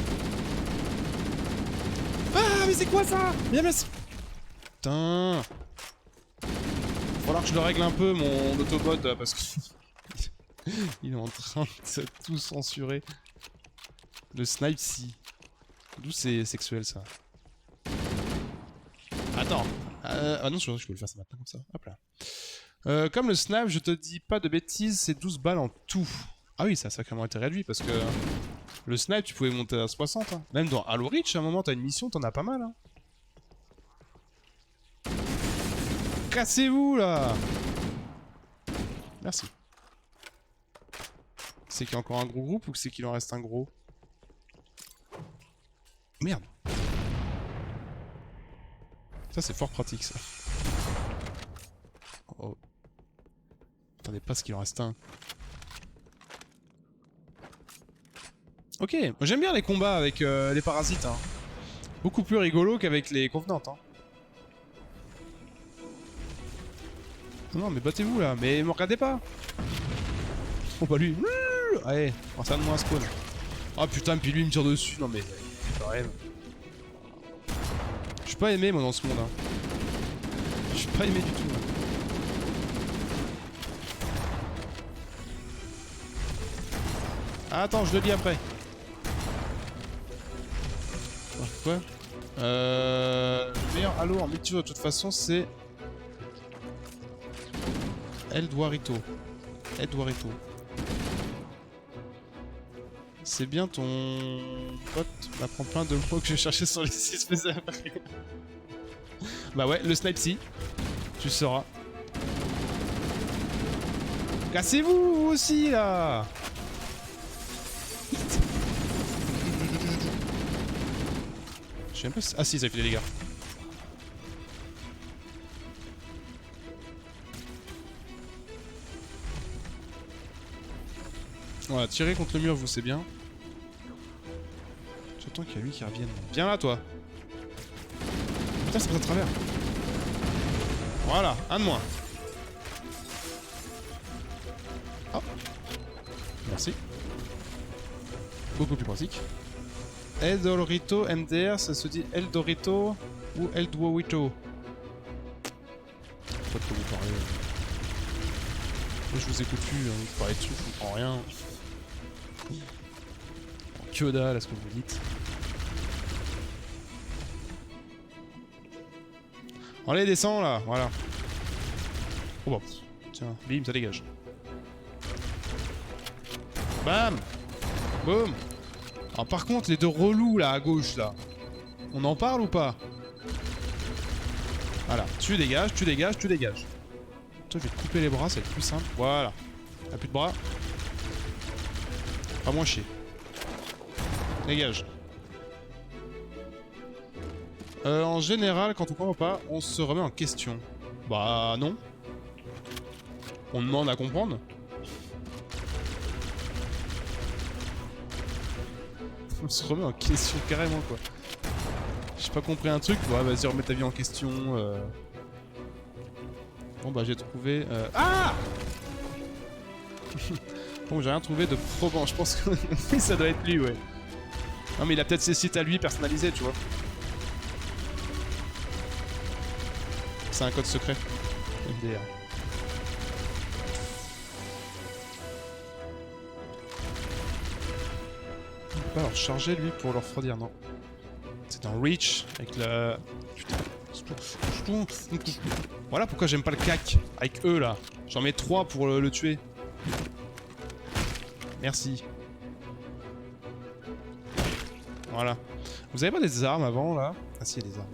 Ah, mais c'est quoi ça? Bien, merci. Putain. Va falloir que je le règle un peu mon autobot parce que il est en train de tout censurer. Le snipe si. D'où c'est sexuel ça? Attends. Ah non, je peux le faire ça maintenant comme ça. Hop là. Comme le snipe, je te dis pas de bêtises, c'est 12 balles en tout. Ah oui, ça a sacrément été réduit parce que le snipe, tu pouvais monter à 60. Hein. Même dans Halo Reach, à un moment, t'as une mission, t'en as pas mal. Hein. Cassez-vous là! Merci. C'est qu'il y a encore un gros groupe ou que c'est qu'il en reste un gros? Merde. Ça c'est fort pratique ça. Attendez pas ce qu'il en reste un. Ok, moi j'aime bien les combats avec les parasites. Hein. Beaucoup plus rigolo qu'avec les convenantes. Hein. Non mais battez-vous là, mais me regardez pas. Oh bah lui. Allez, pense à de moi un spawn. Oh putain, puis lui il me tire dessus. Non mais c'est pas vrai. Je suis pas aimé moi dans ce monde. Hein. Je suis pas aimé du tout. Hein. Ah, attends, je le dis après. Oh, quoi le meilleur Halo en multijoueur de toute façon c'est El Duarito. C'est bien ton pote m'apprend plein de mots que j'ai cherché sur les 6 mais après. Bah ouais, le snipe si. Tu sauras. Cassez-vous vous aussi là. Je sais même pas si... Ah si, ça fait des dégâts. Voilà, tirer contre le mur, vous c'est bien. J'attends qu'il y a lui qui revienne. Viens là, toi. Putain, ça passe à travers. Voilà, un de moins. Oh. Merci. Beaucoup plus pratique. El Dorito MDR, ça se dit El Dorito ou El Duarito. Pas de quoi vous parlez. Moi je vous écoute plus, hein, vous parlez dessus, je comprends rien. Que dalle à ce que vous dites. Allez, descends là, voilà. Oh bah, tiens, bim, ça dégage. Bam! Boum! Alors par contre, les deux relous là à gauche là, on en parle ou pas? Voilà, tu dégages, tu dégages, tu dégages. Toi, je vais te couper les bras, ça va être plus simple. Voilà. T'as plus de bras? Pas moins chier. Dégage. En général, quand on comprend pas, on se remet en question. Bah non. On demande à comprendre. On se remet en question carrément quoi. J'ai pas compris un truc, ouais vas-y remets ta vie en question. Bon bah j'ai trouvé... Ah. Bon j'ai rien trouvé de probant, je pense que ça doit être lui ouais. Non mais il a peut-être ses sites à lui personnalisés tu vois. C'est un code secret. MDR. On peut pas leur charger lui pour leur refroidir, non. C'est un Reach avec la... Putain. Voilà pourquoi j'aime pas le cac avec eux là. J'en mets 3 pour le tuer. Merci. Voilà. Vous avez pas des armes avant là? Ah si, il y a des armes.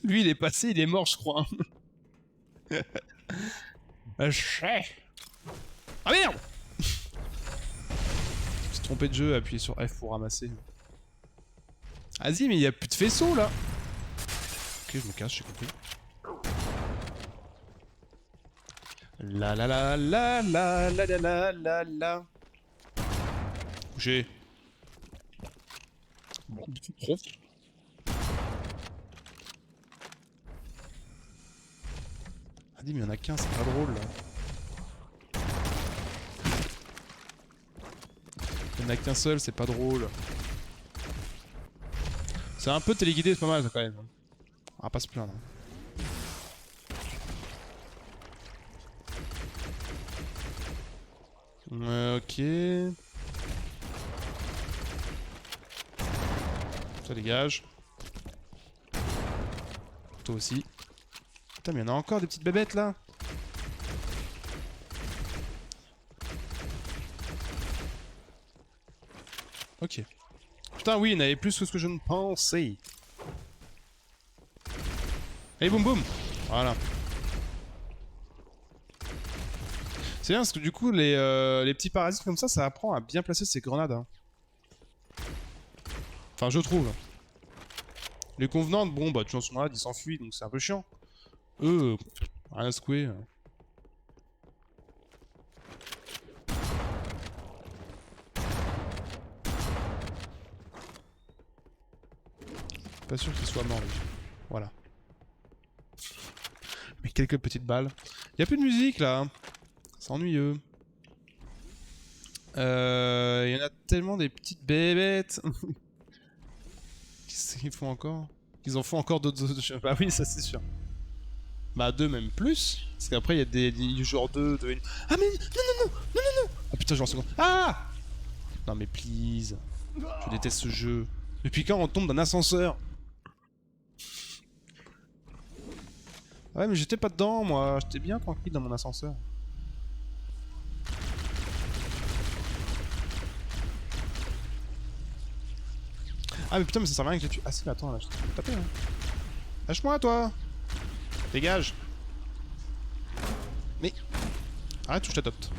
Lui il est passé, il est mort je crois. Ah merde! Je me suis trompé de jeu, appuyez sur F pour ramasser. Vas-y mais il y a plus de faisceau là. Ok je me casse, j'ai compris. La la la la la la la la la la. Bougez. Bon, trop. Ah dis mais il y en a qu'un, c'est pas drôle là. Il y en a qu'un seul, c'est pas drôle. C'est un peu téléguidé, c'est pas mal ça quand même. On va pas se plaindre. Ok. Ça dégage. Toi aussi. Putain mais il y en a encore des petites bébêtes là. Ok. Putain, oui, il y en avait plus que ce que je ne pensais. Allez, boum boum. Voilà. C'est bien parce que du coup, les petits parasites comme ça apprend à bien placer ses grenades. Hein. Enfin, je trouve. Les convenantes, bon, bah, tu en son là, ils s'enfuient, donc c'est un peu chiant. Eux, rien à secouer. Pas sûr qu'il soit mort, lui. Voilà. Mais quelques petites balles. Y a plus de musique, là. C'est ennuyeux. Y en a tellement des petites bébêtes. Qu'est-ce qu'ils font encore? Ils en font encore d'autres. Bah oui, ça c'est sûr. Bah deux même plus. Parce qu'après il y a des genre deux. Ah mais non. Ah putain genre second. Ah. Non mais please. Je déteste ce jeu. Depuis quand on tombe d'un ascenseur? Ouais mais j'étais pas dedans moi. J'étais bien tranquille dans mon ascenseur. Ah mais putain mais ça sert à rien que tu... Ah si attends là je t'ai tapé hein. Lâche-moi toi. Dégage. Mais... Arrête ou je t'adopte.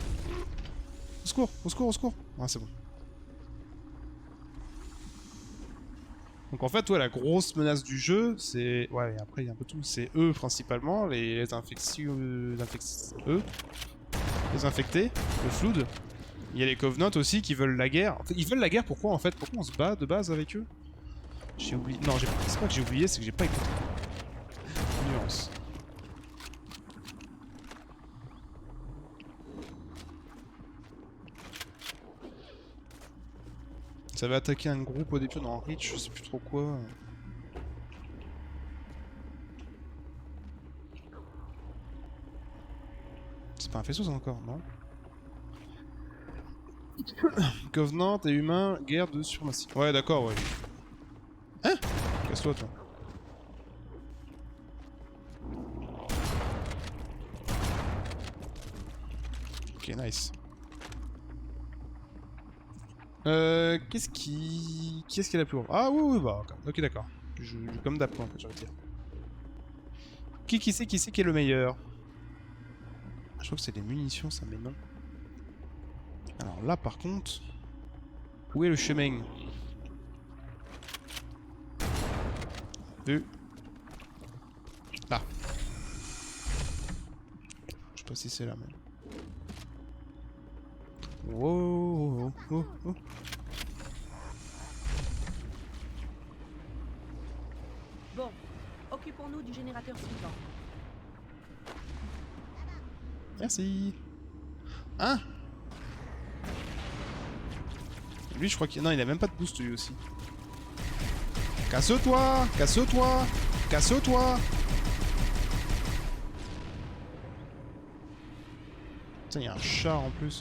Au secours, au secours, au secours. Ah c'est bon. Donc en fait ouais la grosse menace du jeu c'est... Ouais après il y a un peu tout. C'est eux principalement, les infectés, les infectés, le Flood. Il y a les Covenants aussi qui veulent la guerre. En fait, ils veulent la guerre pourquoi en fait? Pourquoi on se bat de base avec eux? J'ai oublié... Non, c'est pas que j'ai oublié, c'est que j'ai pas écouté. Nuance. Ça va attaquer un groupe au début dans Reach, je sais plus trop quoi. C'est pas un faisceau ça encore, non? Covenant et humain, guerre de suprématie. Ouais d'accord, ouais. Hein? Casse-toi toi. Ok, nice. Qu'est-ce qui est la plus haut? Ah oui, bah ok d'accord. Comme d'hab quoi en fait, j'ai envie de dire. Qui c'est qui est le meilleur? Je crois que c'est des munitions ça, mais non. Alors là par contre... Où est le chemin? Vu. Là. Je sais pas si c'est là même. Wow, oh. Bon, occupons-nous du générateur suivant. Merci. Hein? Lui je crois qu'il... Non il a même pas de boost lui aussi. Casse-toi! Casse-toi! Casse-toi! Putain, il y a un char en plus.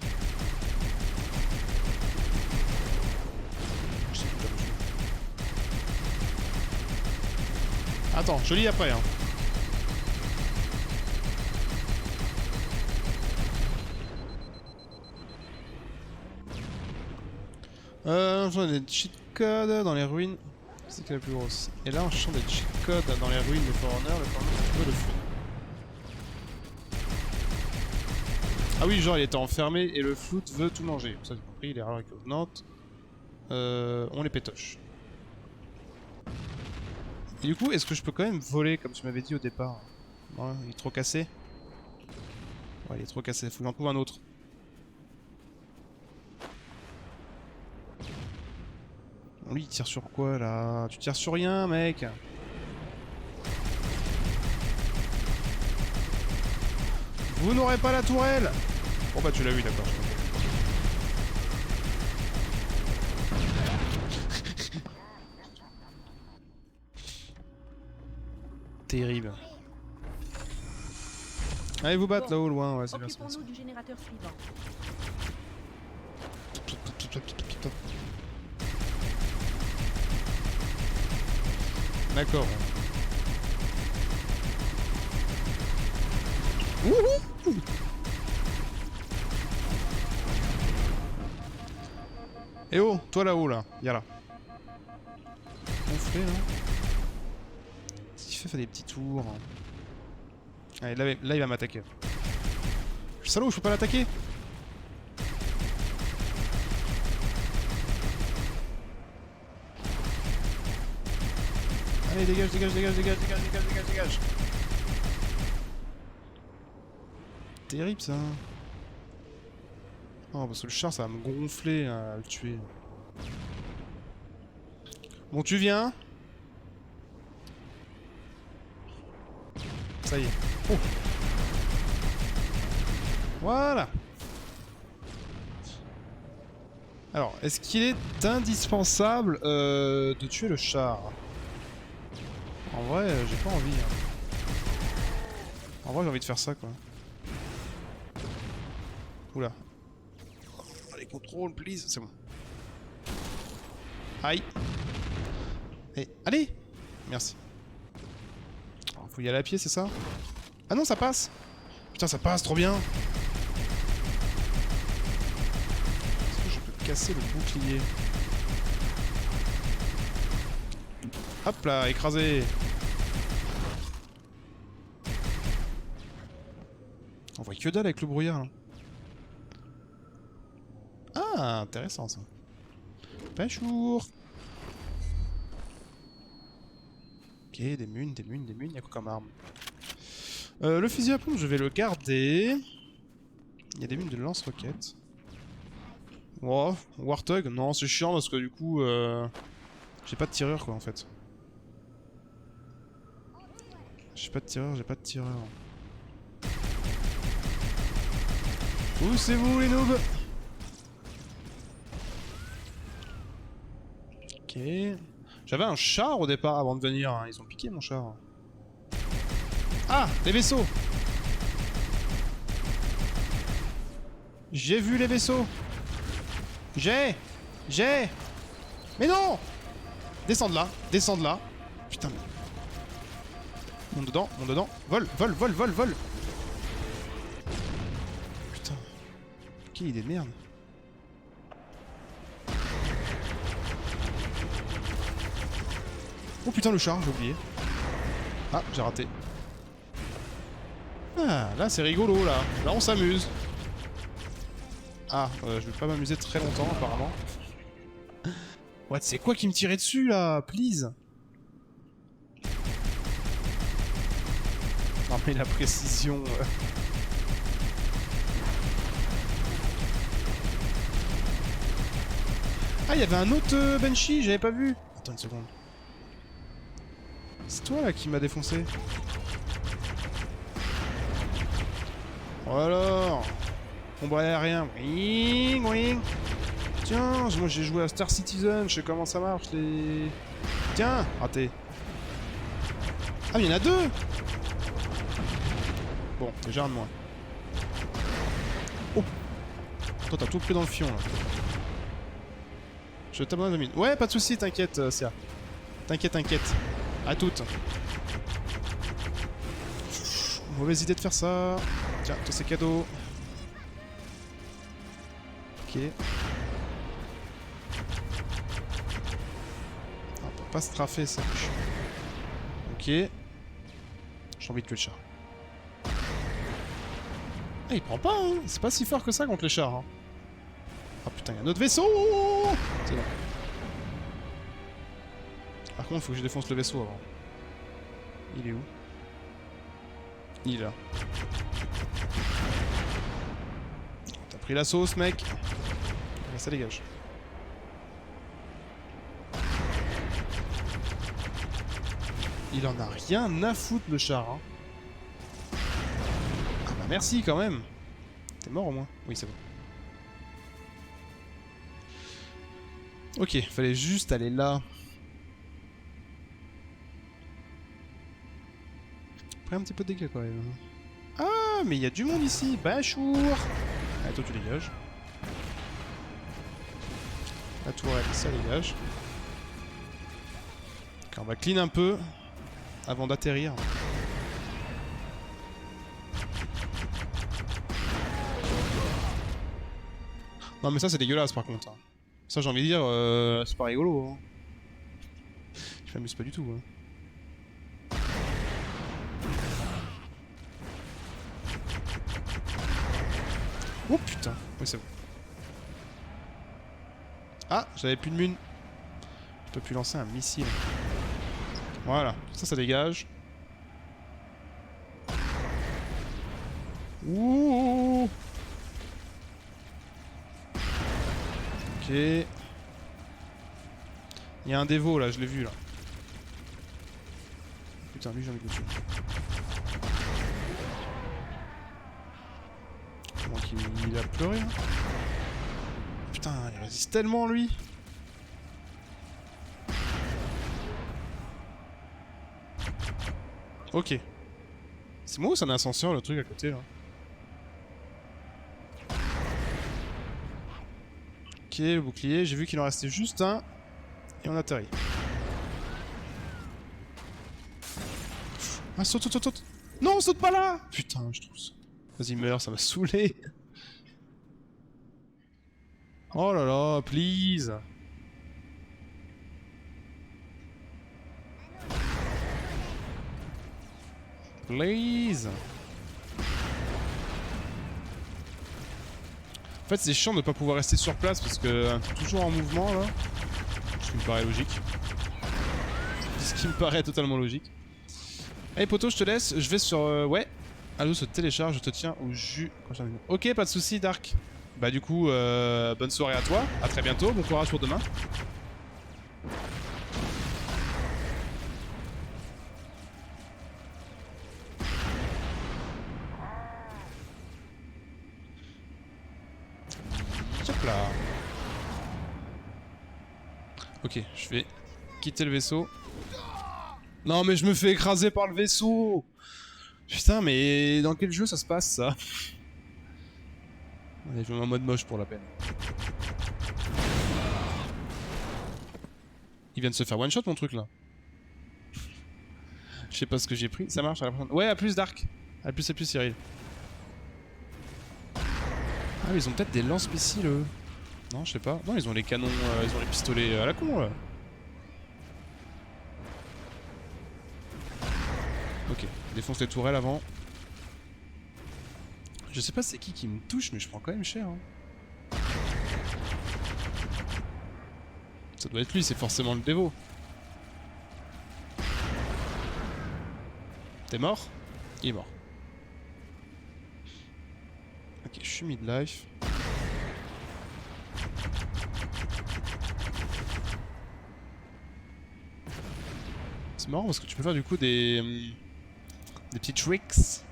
Attends, je lis après, hein. J'en ai des cheat codes dans les ruines. C'est qui la plus grosse. Et là, en cherchant des cheat codes dans les ruines des Forerunners, le Forerunner est un peu le fou. Ah oui, genre il était enfermé et le Flood veut tout manger. Ça j'ai compris, l'erreur avec Covenant. On les pétoche. Et du coup, est-ce que je peux quand même voler comme tu m'avais dit au départ? Non, il est trop cassé. Ouais, il est trop cassé, faut que j'en trouve un autre. Lui, il tire sur quoi là? Tu tires sur rien, mec. Vous n'aurez pas la tourelle. Bon bah tu l'as vu, d'accord. Terrible. Allez vous battre là-haut loin, ouais c'est bien ça. Occupons-nous du générateur suivant. D'accord. Wouhou! Eh oh, toi là-haut là, viens là. gonfler là. Qu'est-ce qu'il fait des petits tours? Allez, là il va m'attaquer. Je suis salaud, je peux pas l'attaquer. Allez, dégage. Terrible ça. Oh, parce que le char ça va me gonfler à le tuer. Bon, tu viens. Ça y est. Oh. Voilà. Alors, est-ce qu'il est indispensable de tuer le char? En vrai, j'ai pas envie. En vrai, j'ai envie de faire ça, quoi. Oula. Allez, contrôle, please. C'est bon. Aïe. Et allez. Merci. Alors, faut y aller à pied, c'est ça? Ah non, ça passe. Putain, ça passe, trop bien. Est-ce que je peux casser le bouclier? Hop là, écrasé. On voit que dalle avec le brouillard. Là. Ah, intéressant ça. Bonjour. Ok, des munes, y'a quoi comme arme? Le fusil à pompe, je vais le garder. Il y a des munes de lance-roquettes. Oh, Warthog, non, c'est chiant parce que du coup, j'ai pas de tireur quoi en fait. J'ai pas de tireur. Où c'est vous les noobs? Ok. J'avais un char au départ avant de venir, hein. Ils ont piqué mon char. Ah, les vaisseaux! J'ai vu les vaisseaux! J'ai! Mais non! Descends de là! Putain, mais... Monte dedans! Vol! Putain. Quelle idée de merde. Oh putain, le char, j'ai oublié. Ah, j'ai raté. Ah, là c'est rigolo, là. Là on s'amuse. Ah, je vais pas m'amuser très longtemps, apparemment. What, c'est quoi qui me tirait dessus, là? Please. Non mais la précision... Ah, il y avait un autre Banshee, j'avais pas vu. Attends une seconde. C'est toi, là, qui m'a défoncé. Oh alors. Combat aérien. Wing. Tiens, moi j'ai joué à Star Citizen, je sais comment ça marche, les... Tiens, raté. Ah, mais il y en a deux. Bon, déjà un de moins. Oh. Toi, t'as tout pris dans le fion, là. Je t'abandonne 2 minutes. Ouais, pas de soucis, t'inquiète, Sia. T'inquiète. À toutes. Mauvaise idée de faire ça. Tiens, toi c'est cadeau. Ok. On peut pas strafer ça. Ok. J'ai envie de tuer le char. Ah, il prend pas, hein. C'est pas si fort que ça contre les chars. Hein. Ah putain, il y a un autre vaisseau. C'est bon. Par contre, faut que je défonce le vaisseau avant. Il est où? Il est là. T'as pris la sauce, mec. Allez, ça dégage. Il en a rien à foutre, le char. Hein. Ah bah merci, quand même. T'es mort, au moins? Oui, c'est bon. Ok, fallait juste aller là. Un petit peu de dégâts quand même. Ah, mais il y a du monde ici. Bachour. Allez, toi tu dégages. La tourelle, ça dégage. Ok, on va clean un peu avant d'atterrir. Non mais ça c'est dégueulasse par contre. Ça j'ai envie de dire, c'est pas rigolo. Hein. Je m'amuse pas du tout. Hein. Oh putain. Oui, c'est bon. Ah, j'avais plus de mune. Je peux plus lancer un missile. Voilà, ça dégage. Ouh. Ok. Il y a un dévot là, je l'ai vu là. Putain, lui j'ai envie de le tuer. Comment qu'il a pleuré là. Putain, il résiste tellement lui. Ok. C'est moi ou c'est un ascenseur le truc à côté là? Ok, le bouclier, j'ai vu qu'il en restait juste un. Et on atterrit. Ah, saute, saute, saute, saute. Non, saute pas là. Putain, je trouve ça. Vas-y, meurs, ça m'a saoulé. Oh là là, please. Please. En fait, c'est chiant de pas pouvoir rester sur place parce que toujours en mouvement là. Ce qui me paraît logique. Ce qui me paraît totalement logique. Hey poto, je te laisse. Je vais sur. Ouais. Halo se télécharge, je te tiens au jus. Ok, pas de soucis, Dark. Bah, du coup, bonne soirée à toi. À très bientôt. Bon courage pour demain. Hop là. Ok, je vais quitter le vaisseau. Non mais je me fais écraser par le vaisseau. Putain, mais dans quel jeu ça se passe ça? Allez, je me mets en mode moche pour la peine. Il vient de se faire one shot mon truc là. Je sais pas ce que j'ai pris, ça marche à la prochaine. Ouais, à plus Dark. À plus Cyril. Ah, mais ils ont peut-être des lance-missiles eux. Non, je sais pas. Non, ils ont les canons, ils ont les pistolets à la con là. Ok, défonce les tourelles avant. Je sais pas c'est qui me touche, mais je prends quand même cher. Hein. Ça doit être lui, c'est forcément le dévot. T'es mort? Il est mort. Ok, je suis mid-life. C'est marrant parce que tu peux faire du coup des petits tricks.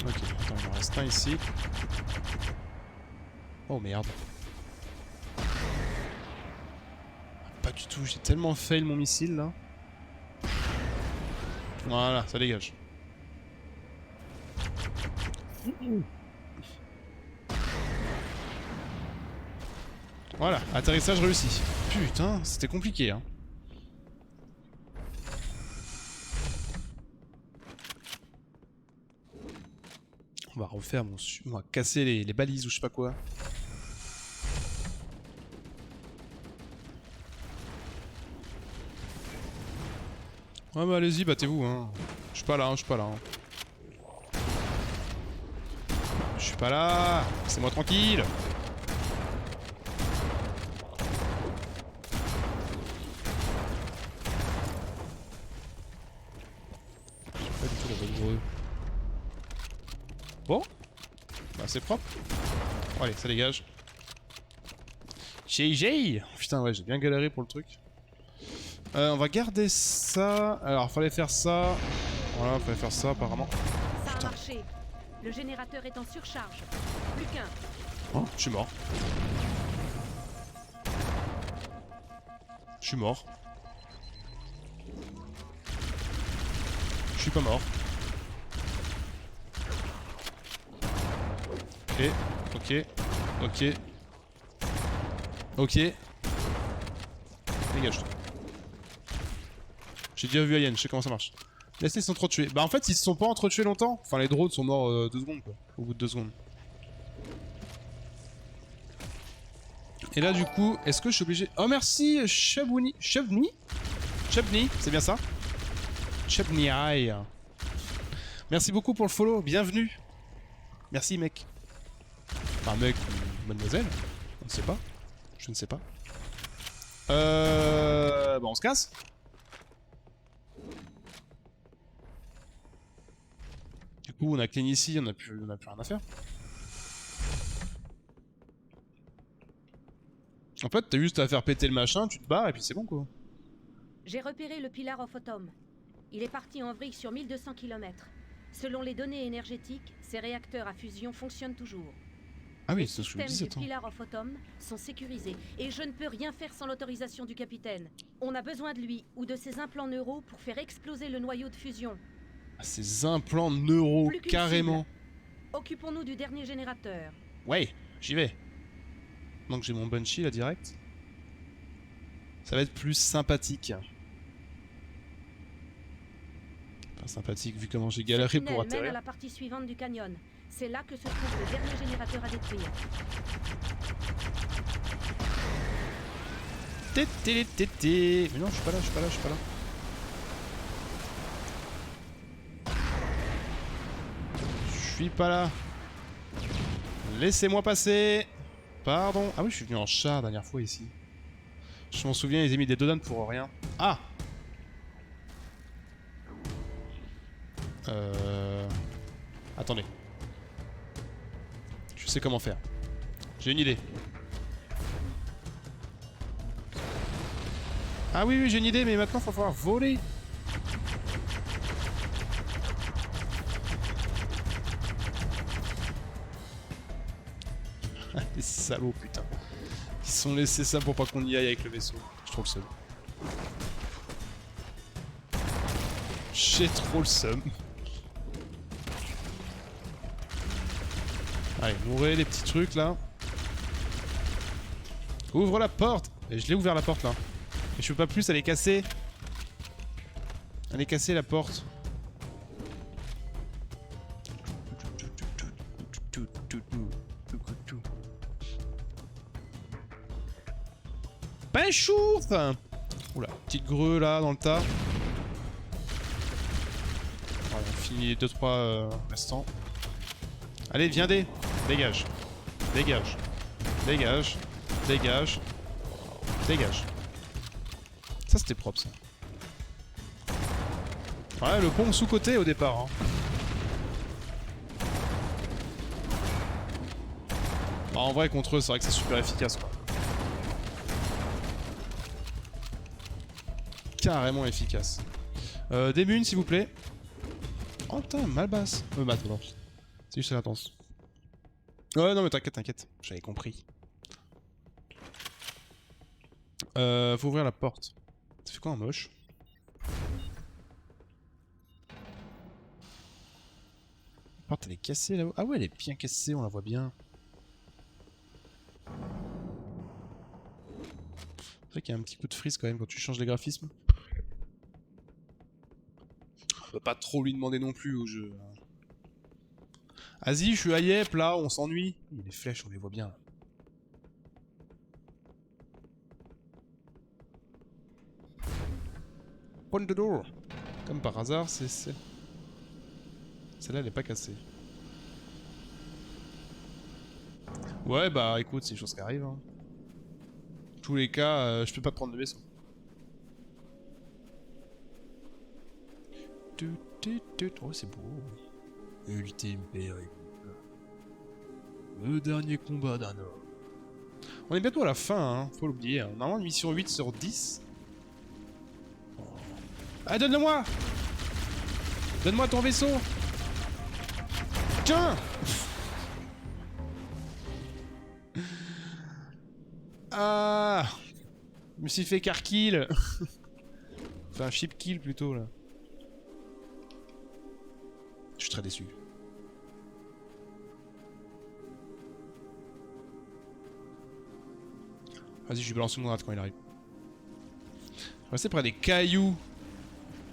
Ok, attends, il en reste un ici. Oh merde. Pas du tout, j'ai tellement fail mon missile là. Voilà, ça dégage. Voilà, atterrissage réussi. Putain, c'était compliqué hein. On va refaire mon... On va casser les balises ou je sais pas quoi. Ouais bah allez-y, battez-vous hein. Je suis pas là, hein, je suis pas là. Hein. Je suis pas là. Laissez-moi tranquille. Pas du tout la bonne grue. Bon. Bah c'est propre. Oh, allez, ça dégage. GG. Putain ouais, j'ai bien galéré pour le truc. On va garder ça. Alors, fallait faire ça. Voilà, fallait faire ça apparemment. Ça Putain. a marché. Le générateur est en surcharge. Plus qu'un. Oh, je suis mort. Je suis mort. Je suis pas mort. Ok, ok, ok. Ok. Dégage-toi. J'ai déjà vu Alien, je sais comment ça marche. Laissez, ils sont trop tués. Bah en fait, ils se sont pas entretués longtemps. Enfin, les drones sont morts 2 secondes quoi. Au bout de 2 secondes. Et là du coup, est-ce que je suis obligé... Oh merci Chabni, c'est bien ça? Chabni. Merci beaucoup pour le follow, bienvenue. Merci mec. Enfin mec ou mademoiselle, on ne sait pas. Je ne sais pas. Bon on se casse. Du coup on a clean ici, on a plus rien à faire. En fait t'as juste à faire péter le machin, tu te barres et puis c'est bon quoi. J'ai repéré le Pillar of Autumn. Il est parti en vrille sur 1200 km. Selon les données énergétiques, ces réacteurs à fusion fonctionnent toujours. Ah oui, les c'est ce que je me systèmes disais, du Pillar of Autumn sont sécurisés et je ne peux rien faire sans l'autorisation du capitaine. On a besoin de lui ou de ses implants neuraux pour faire exploser le noyau de fusion. Ah, ces implants neuro, Plus qu'une carrément. cible. Occupons-nous du dernier générateur. Ouais, j'y vais. Donc j'ai mon Banshee là direct. Ça va être plus sympathique. Enfin sympathique vu comment j'ai galéré Ce pour tunnel mène à atterrir. la partie suivante du canyon. C'est là que se trouve le dernier générateur à détruire. Tété. Mais non, je suis pas là. Je suis pas là. Laissez-moi passer. Pardon. Ah oui, je suis venu en char la dernière fois ici. Je m'en souviens, ils ont mis des dodanes pour rien. Ah. Attendez. Je sais comment faire. J'ai une idée. Ah oui, j'ai une idée, mais maintenant, il va falloir voler. Les salauds, putain. Ils se sont laissés ça pour pas qu'on y aille avec le vaisseau. Je trouve le seum. J'ai trop le seum. Allez, mourrez les petits trucs là. Ouvre la porte. Et je l'ai ouvert la porte là. Et je peux pas plus aller casser. Aller casser la porte. Pinchouf. Oula, petite greu là dans le tas. Voilà, on finit les 2-3 restants. Allez, viens des. Dégage. Dégage. Dégage. Dégage. Dégage. Ça c'était propre ça. Ouais, le pont sous-côté au départ. Hein. Bah, en vrai contre eux c'est vrai que c'est super efficace quoi. Carrément efficace. Des munes s'il vous plaît. Oh putain, mal basse. Bah attends, c'est juste l'intense. Ouais non mais t'inquiète, j'avais compris. Faut ouvrir la porte. Ça fait quoi en moche? La porte elle est cassée là-haut. Ah ouais elle est bien cassée, on la voit bien. C'est vrai qu'il y a un petit coup de frise quand même quand tu changes les graphismes. On peut pas trop lui demander non plus au jeu. Vas-y, je suis à Yep là, on s'ennuie. Les flèches, on les voit bien là. Open the door. Comme par hasard, c'est... Celle-là, elle est pas cassée. Ouais, bah écoute, c'est des choses qui arrivent. Hein. Dans tous les cas, je peux pas prendre de vaisseau. Oh, c'est beau. Ultime périple. Le dernier combat d'un homme. On est bientôt à la fin, hein, faut l'oublier. Hein. Normalement, une mission 8 sur 10. Oh. Ah, donne-le-moi! Donne-moi ton vaisseau! Tiens! Ah! Je me suis fait carkill! Enfin, ship kill plutôt là. Je suis très déçu. Vas-y, je lui balance une grenade quand il arrive. Je vais rester près des cailloux.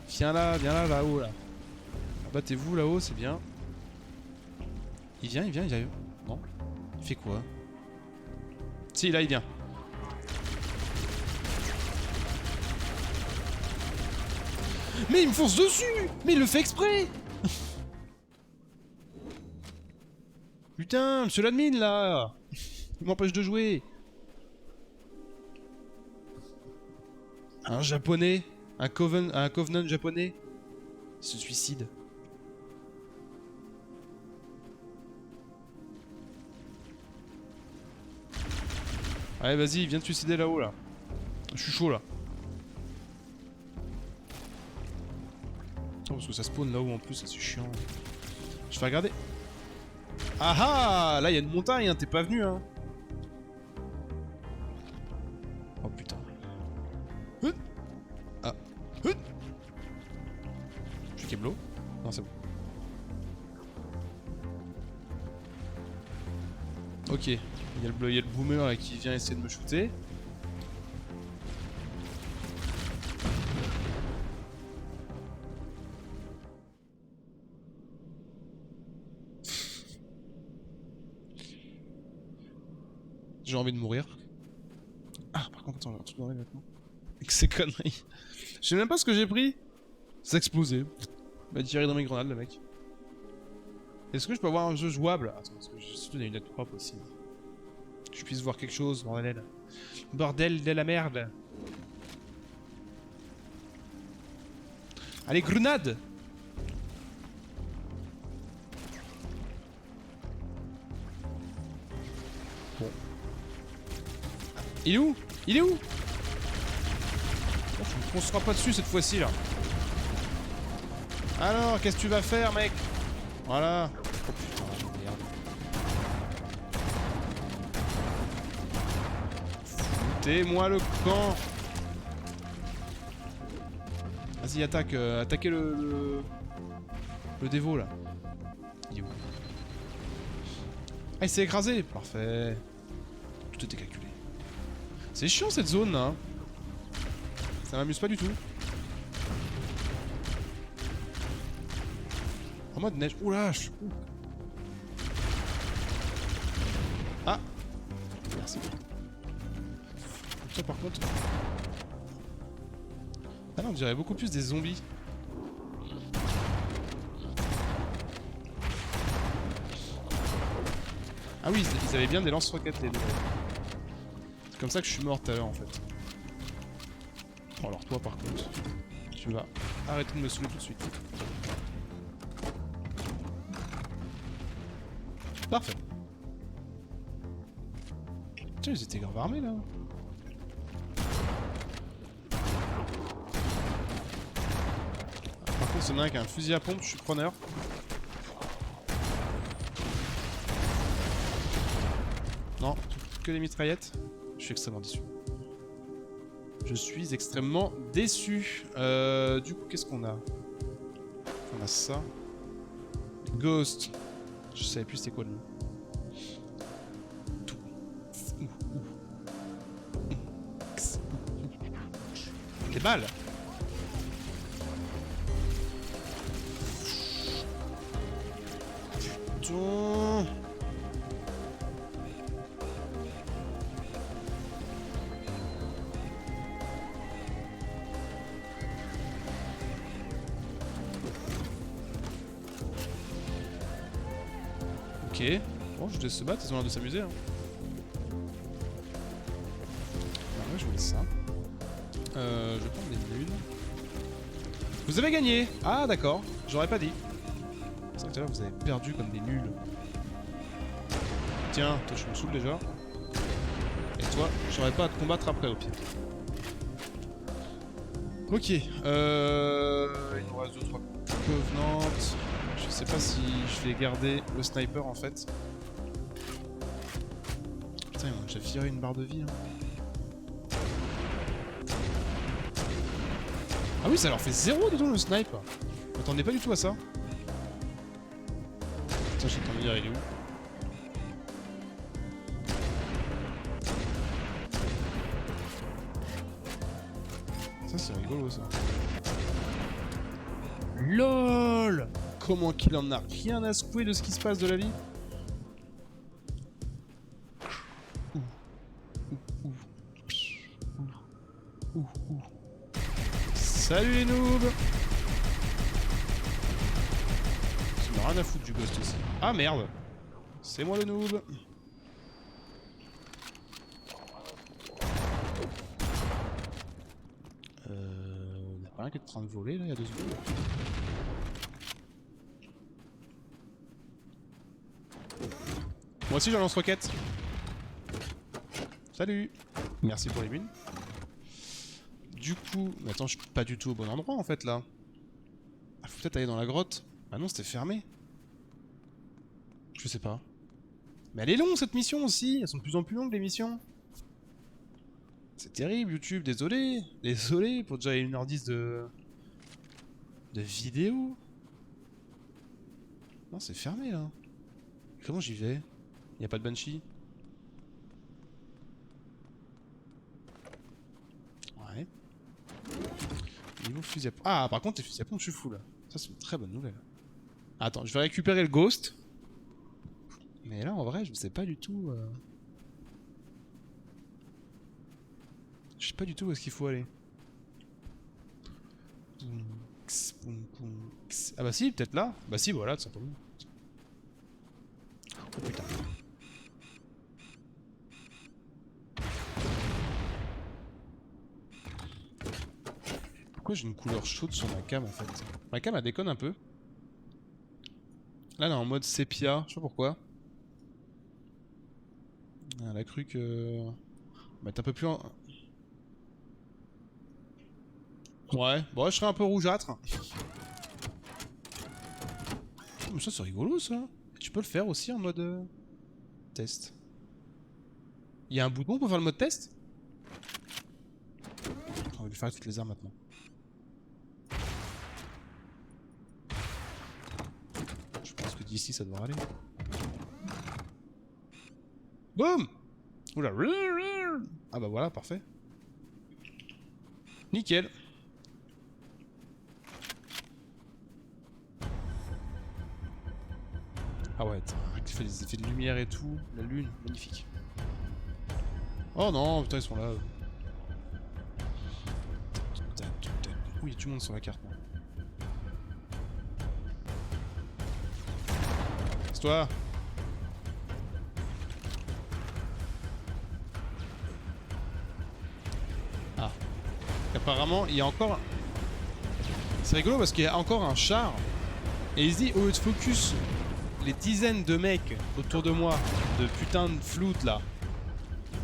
Viens là, là-haut là. Battez-vous là-haut, c'est bien. Il vient. Non. Il fait quoi? Si, là il vient. Mais il me fonce dessus. Mais il le fait exprès. Putain, monsieur l'admin là. Il m'empêche de jouer. Un japonais, un Covenant japonais, il se suicide. Allez, vas-y, viens te suicider là-haut là. Je suis chaud là. Oh, parce que ça spawn là-haut en plus, ça c'est chiant. Je vais regarder. Ah ah, là il y a une montagne, hein, t'es pas venu hein. Oh putain. Ah. Je suis Keblo? Non, c'est bon. Ok, il y a le boomer là qui vient essayer de me shooter. J'ai envie de mourir. Ah, par contre, attends, j'ai un truc dans les maintenant. Avec ces conneries. Je sais même pas ce que j'ai pris. Ça a explosé. Il m'a tiré dans mes grenades, le mec. Est-ce que je peux avoir un jeu jouable? Attends, parce que j'ai surtout des lunettes propres aussi. Que je puisse voir quelque chose, bordel. Bordel de la merde. Allez, grenade! Bon. Il est où? Il est où? On se fera pas dessus cette fois-ci là. Alors, qu'est-ce que tu vas faire, mec? Voilà. Oh putain, merde. Foutez-moi le camp. Vas-y, attaque. Attaquez le dévot là. Il est où? Ah, il s'est écrasé. Parfait. Tout était calculé. C'est chiant cette zone là. Ça m'amuse pas du tout. En mode neige. Oula, je suis... Ah. Merci. Ça par contre... Ah non, on dirait beaucoup plus des zombies. Ah oui, ils avaient bien des lance-roquettes les deux. C'est comme ça que je suis mort tout à l'heure en fait. Oh, alors toi par contre, tu vas arrêter de me saouler tout de suite. Parfait. Tiens, ils étaient grave armés là. Par contre, s'il y en a un qui a un fusil à pompe, je suis preneur. Non, que des mitraillettes. Je suis extrêmement déçu. Je suis extrêmement déçu. Du coup, qu'est-ce qu'on a? On a ça. Ghost. Je savais plus c'était quoi le nom. Tout. Des balles. Putain. Ok. Bon, je vais se battre, ils ont l'air de s'amuser. Hein. Ah ouais, je voulais ça. Je vais prendre des nuls. Vous avez gagné! Ah, d'accord. J'aurais pas dit. C'est vrai que tout à l'heure, vous avez perdu comme des nuls. Tiens, toi, je me saoule déjà. Et toi, j'aurais pas à te combattre après, au pire. Ok. Il nous reste 2-3 Covenants. Je sais pas si je vais garder le sniper en fait. Putain, ils m'ont déjà viré une barre de vie. Hein. Ah oui, ça leur fait 0 dedans le sniper. Je m'attendais pas du tout à ça. Putain, j'ai entendu dire, il est où? Ça, c'est rigolo ça. LOL! Comment qu'il en a rien à secouer de ce qui se passe de la vie? Salut les noobs! J'en ai rien à foutre du ghost aussi. Ah merde! C'est moi le noob! Y'a pas rien qui est en train de voler là, il y a 2 secondes. Moi aussi j'ai un lance-roquette. Salut! Merci pour les mines. Du coup... Mais attends, je suis pas du tout au bon endroit en fait là. Ah, faut peut-être aller dans la grotte. Ah non, c'était fermé. Je sais pas. Mais elle est longue cette mission aussi. Elles sont de plus en plus longues les missions. C'est terrible YouTube, désolé. Désolé pour déjà 1h10 de vidéo. Non, c'est fermé là. Comment j'y vais? Y a pas de Banshee? Ouais. Niveau fusil à pompe. Ah, par contre, les fusils à pompe, je suis fou là. Ça, c'est une très bonne nouvelle. Attends, je vais récupérer le ghost. Mais là, en vrai, je ne sais pas du tout. Je sais pas du tout où est-ce qu'il faut aller. Ah bah si, peut-être là. Bah si, voilà, tout simplement. Oh putain. Pourquoi j'ai une couleur chaude sur ma cam en fait? Ma cam elle déconne un peu. Là elle est en mode sépia, je sais pas pourquoi. Elle a cru que... On va être un peu plus en... Ouais, bon je serais un peu rougeâtre. Oh, mais ça c'est rigolo ça. Tu peux le faire aussi en mode... test. Il y a un bouton pour faire le mode test? On va lui faire toutes les armes maintenant. Je pense que d'ici ça devrait aller. Boum! Oula! Ah bah voilà, parfait. Nickel. Ah ouais, il fait des effets de lumière et tout. La lune, magnifique. Oh non, putain, ils sont là. Ouh, il y a du monde sur la carte. C'est toi. Ah. Apparemment, il y a encore... C'est rigolo parce qu'il y a encore un char. Et il se dit, au lieu de focus les dizaines de mecs autour de moi, de putain de floute là.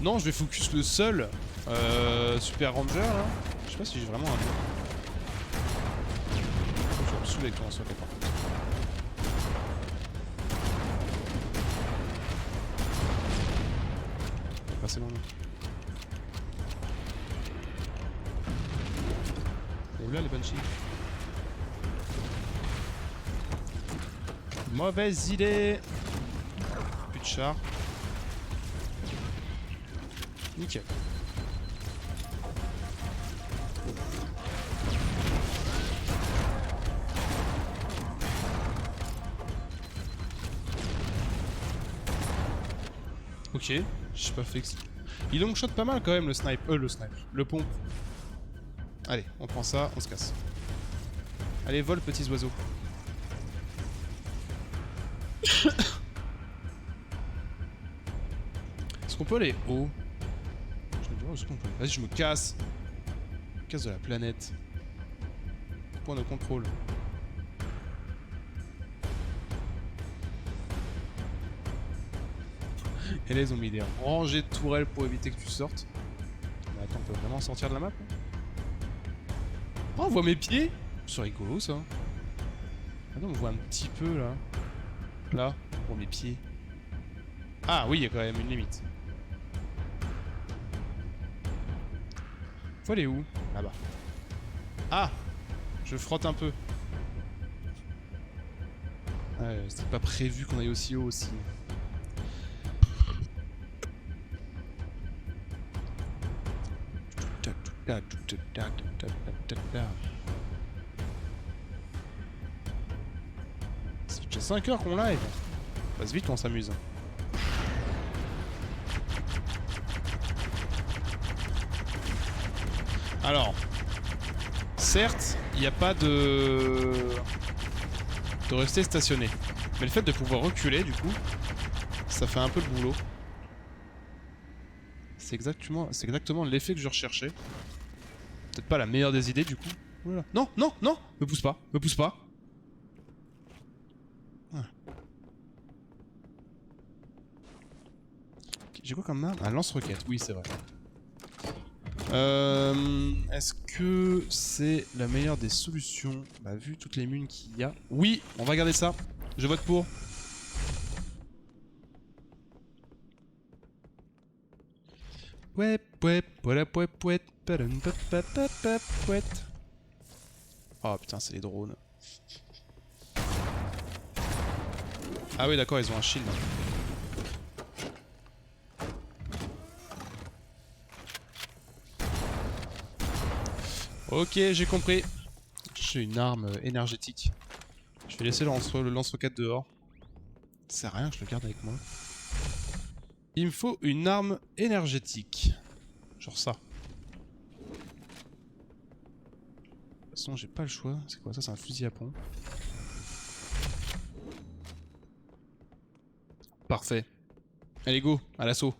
Non, je vais focus le seul Super Ranger là. Je sais pas si j'ai vraiment un... Je vais me saouler avec ton lance-roquette par contre. C'est bon. Et là les Banshees. Mauvaise idée. Plus de char. Nickel. Ok, j'ai pas fait exprès. Il longshot pas mal quand même le snipe. Le pompe. Allez, on prend ça, on se casse. Allez, vole petits oiseaux. Est-ce qu'on peut aller haut? Je me dis, où est-ce qu'on peut aller? Vas-y, je me casse. Je me casse de la planète. Point de contrôle. Et là, ils ont mis des rangées de tourelles pour éviter que tu sortes. Mais attends, on peut vraiment sortir de la map? Oh, on voit mes pieds! C'est rigolo ça. Attends, on voit un petit peu là. Là, pour mes pieds. Ah oui, il y a quand même une limite. Faut aller où? Là-bas. Ah! Je frotte un peu. Ouais, c'était pas prévu qu'on aille aussi haut aussi. C'est déjà 5 heures qu'on live. Passe vite, on s'amuse. Alors, certes, il n'y a pas de... de rester stationné. Mais le fait de pouvoir reculer, du coup, ça fait un peu le boulot. C'est exactement l'effet que je recherchais. Peut-être pas la meilleure des idées, du coup. Voilà. Non, non, non! Me pousse pas, me pousse pas. Voilà. Okay, j'ai quoi comme arme? Un lance-roquette, oui, c'est vrai. Est-ce que c'est la meilleure des solutions? Bah, vu toutes les munes qu'il y a. Oui, on va garder ça. Je vote pour. Ouais, ouais, ouais, ouais, ouais, ouais. Oh putain, c'est les drones. Ah oui, d'accord, ils ont un shield. Ok, j'ai compris. J'ai une arme énergétique. Je vais laisser le lance-roquette dehors. Ça sert à rien que je le garde avec moi. Il me faut une arme énergétique. Genre ça. De toute façon, j'ai pas le choix. C'est quoi ça? C'est un fusil à pompe. Parfait. Allez, go, à l'assaut.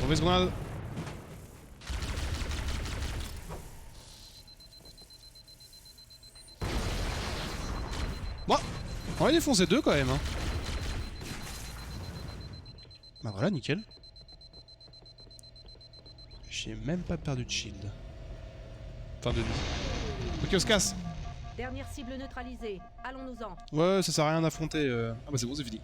Mauvaise grenade. Bon, on va défoncer deux quand même. Hein. Bah voilà, nickel. J'ai même pas perdu de shield. Enfin de vie. Ok, on se casse. Dernière cible neutralisée. Allons-nous-en. Ouais, ça sert à rien d'affronter. Ah bah c'est bon, c'est fini.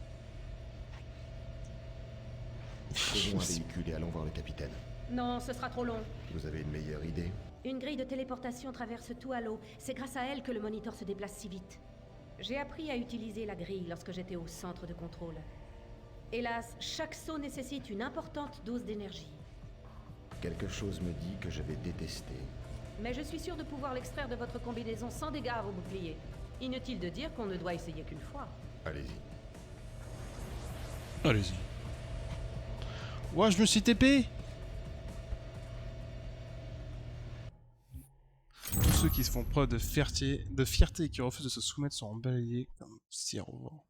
Trouvons un véhicule et allons voir le capitaine. Non, ce sera trop long. Vous avez une meilleure idée? Une grille de téléportation traverse tout Halo. C'est grâce à elle que le moniteur se déplace si vite. J'ai appris à utiliser la grille lorsque j'étais au centre de contrôle. Hélas, chaque saut nécessite une importante dose d'énergie. Quelque chose me dit que je vais détester. Mais je suis sûr de pouvoir l'extraire de votre combinaison sans dégâts à vos boucliers. Inutile de dire qu'on ne doit essayer qu'une fois. Allez-y. Allez-y. Ouais, je me suis TP. Tous ceux qui se font preuve de fierté et qui refusent de se soumettre seront balayés comme cire au vent.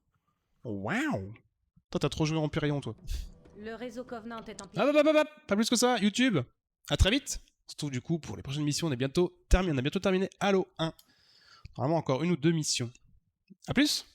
Waouh! Toi, t'as trop joué en Empyrion, toi. Le réseau Covenant est en Ah, bah, pas plus que ça, YouTube. À très vite. Surtout du coup, pour les prochaines missions, on a bientôt terminé Halo 1. Normalement, encore une ou deux missions. A plus!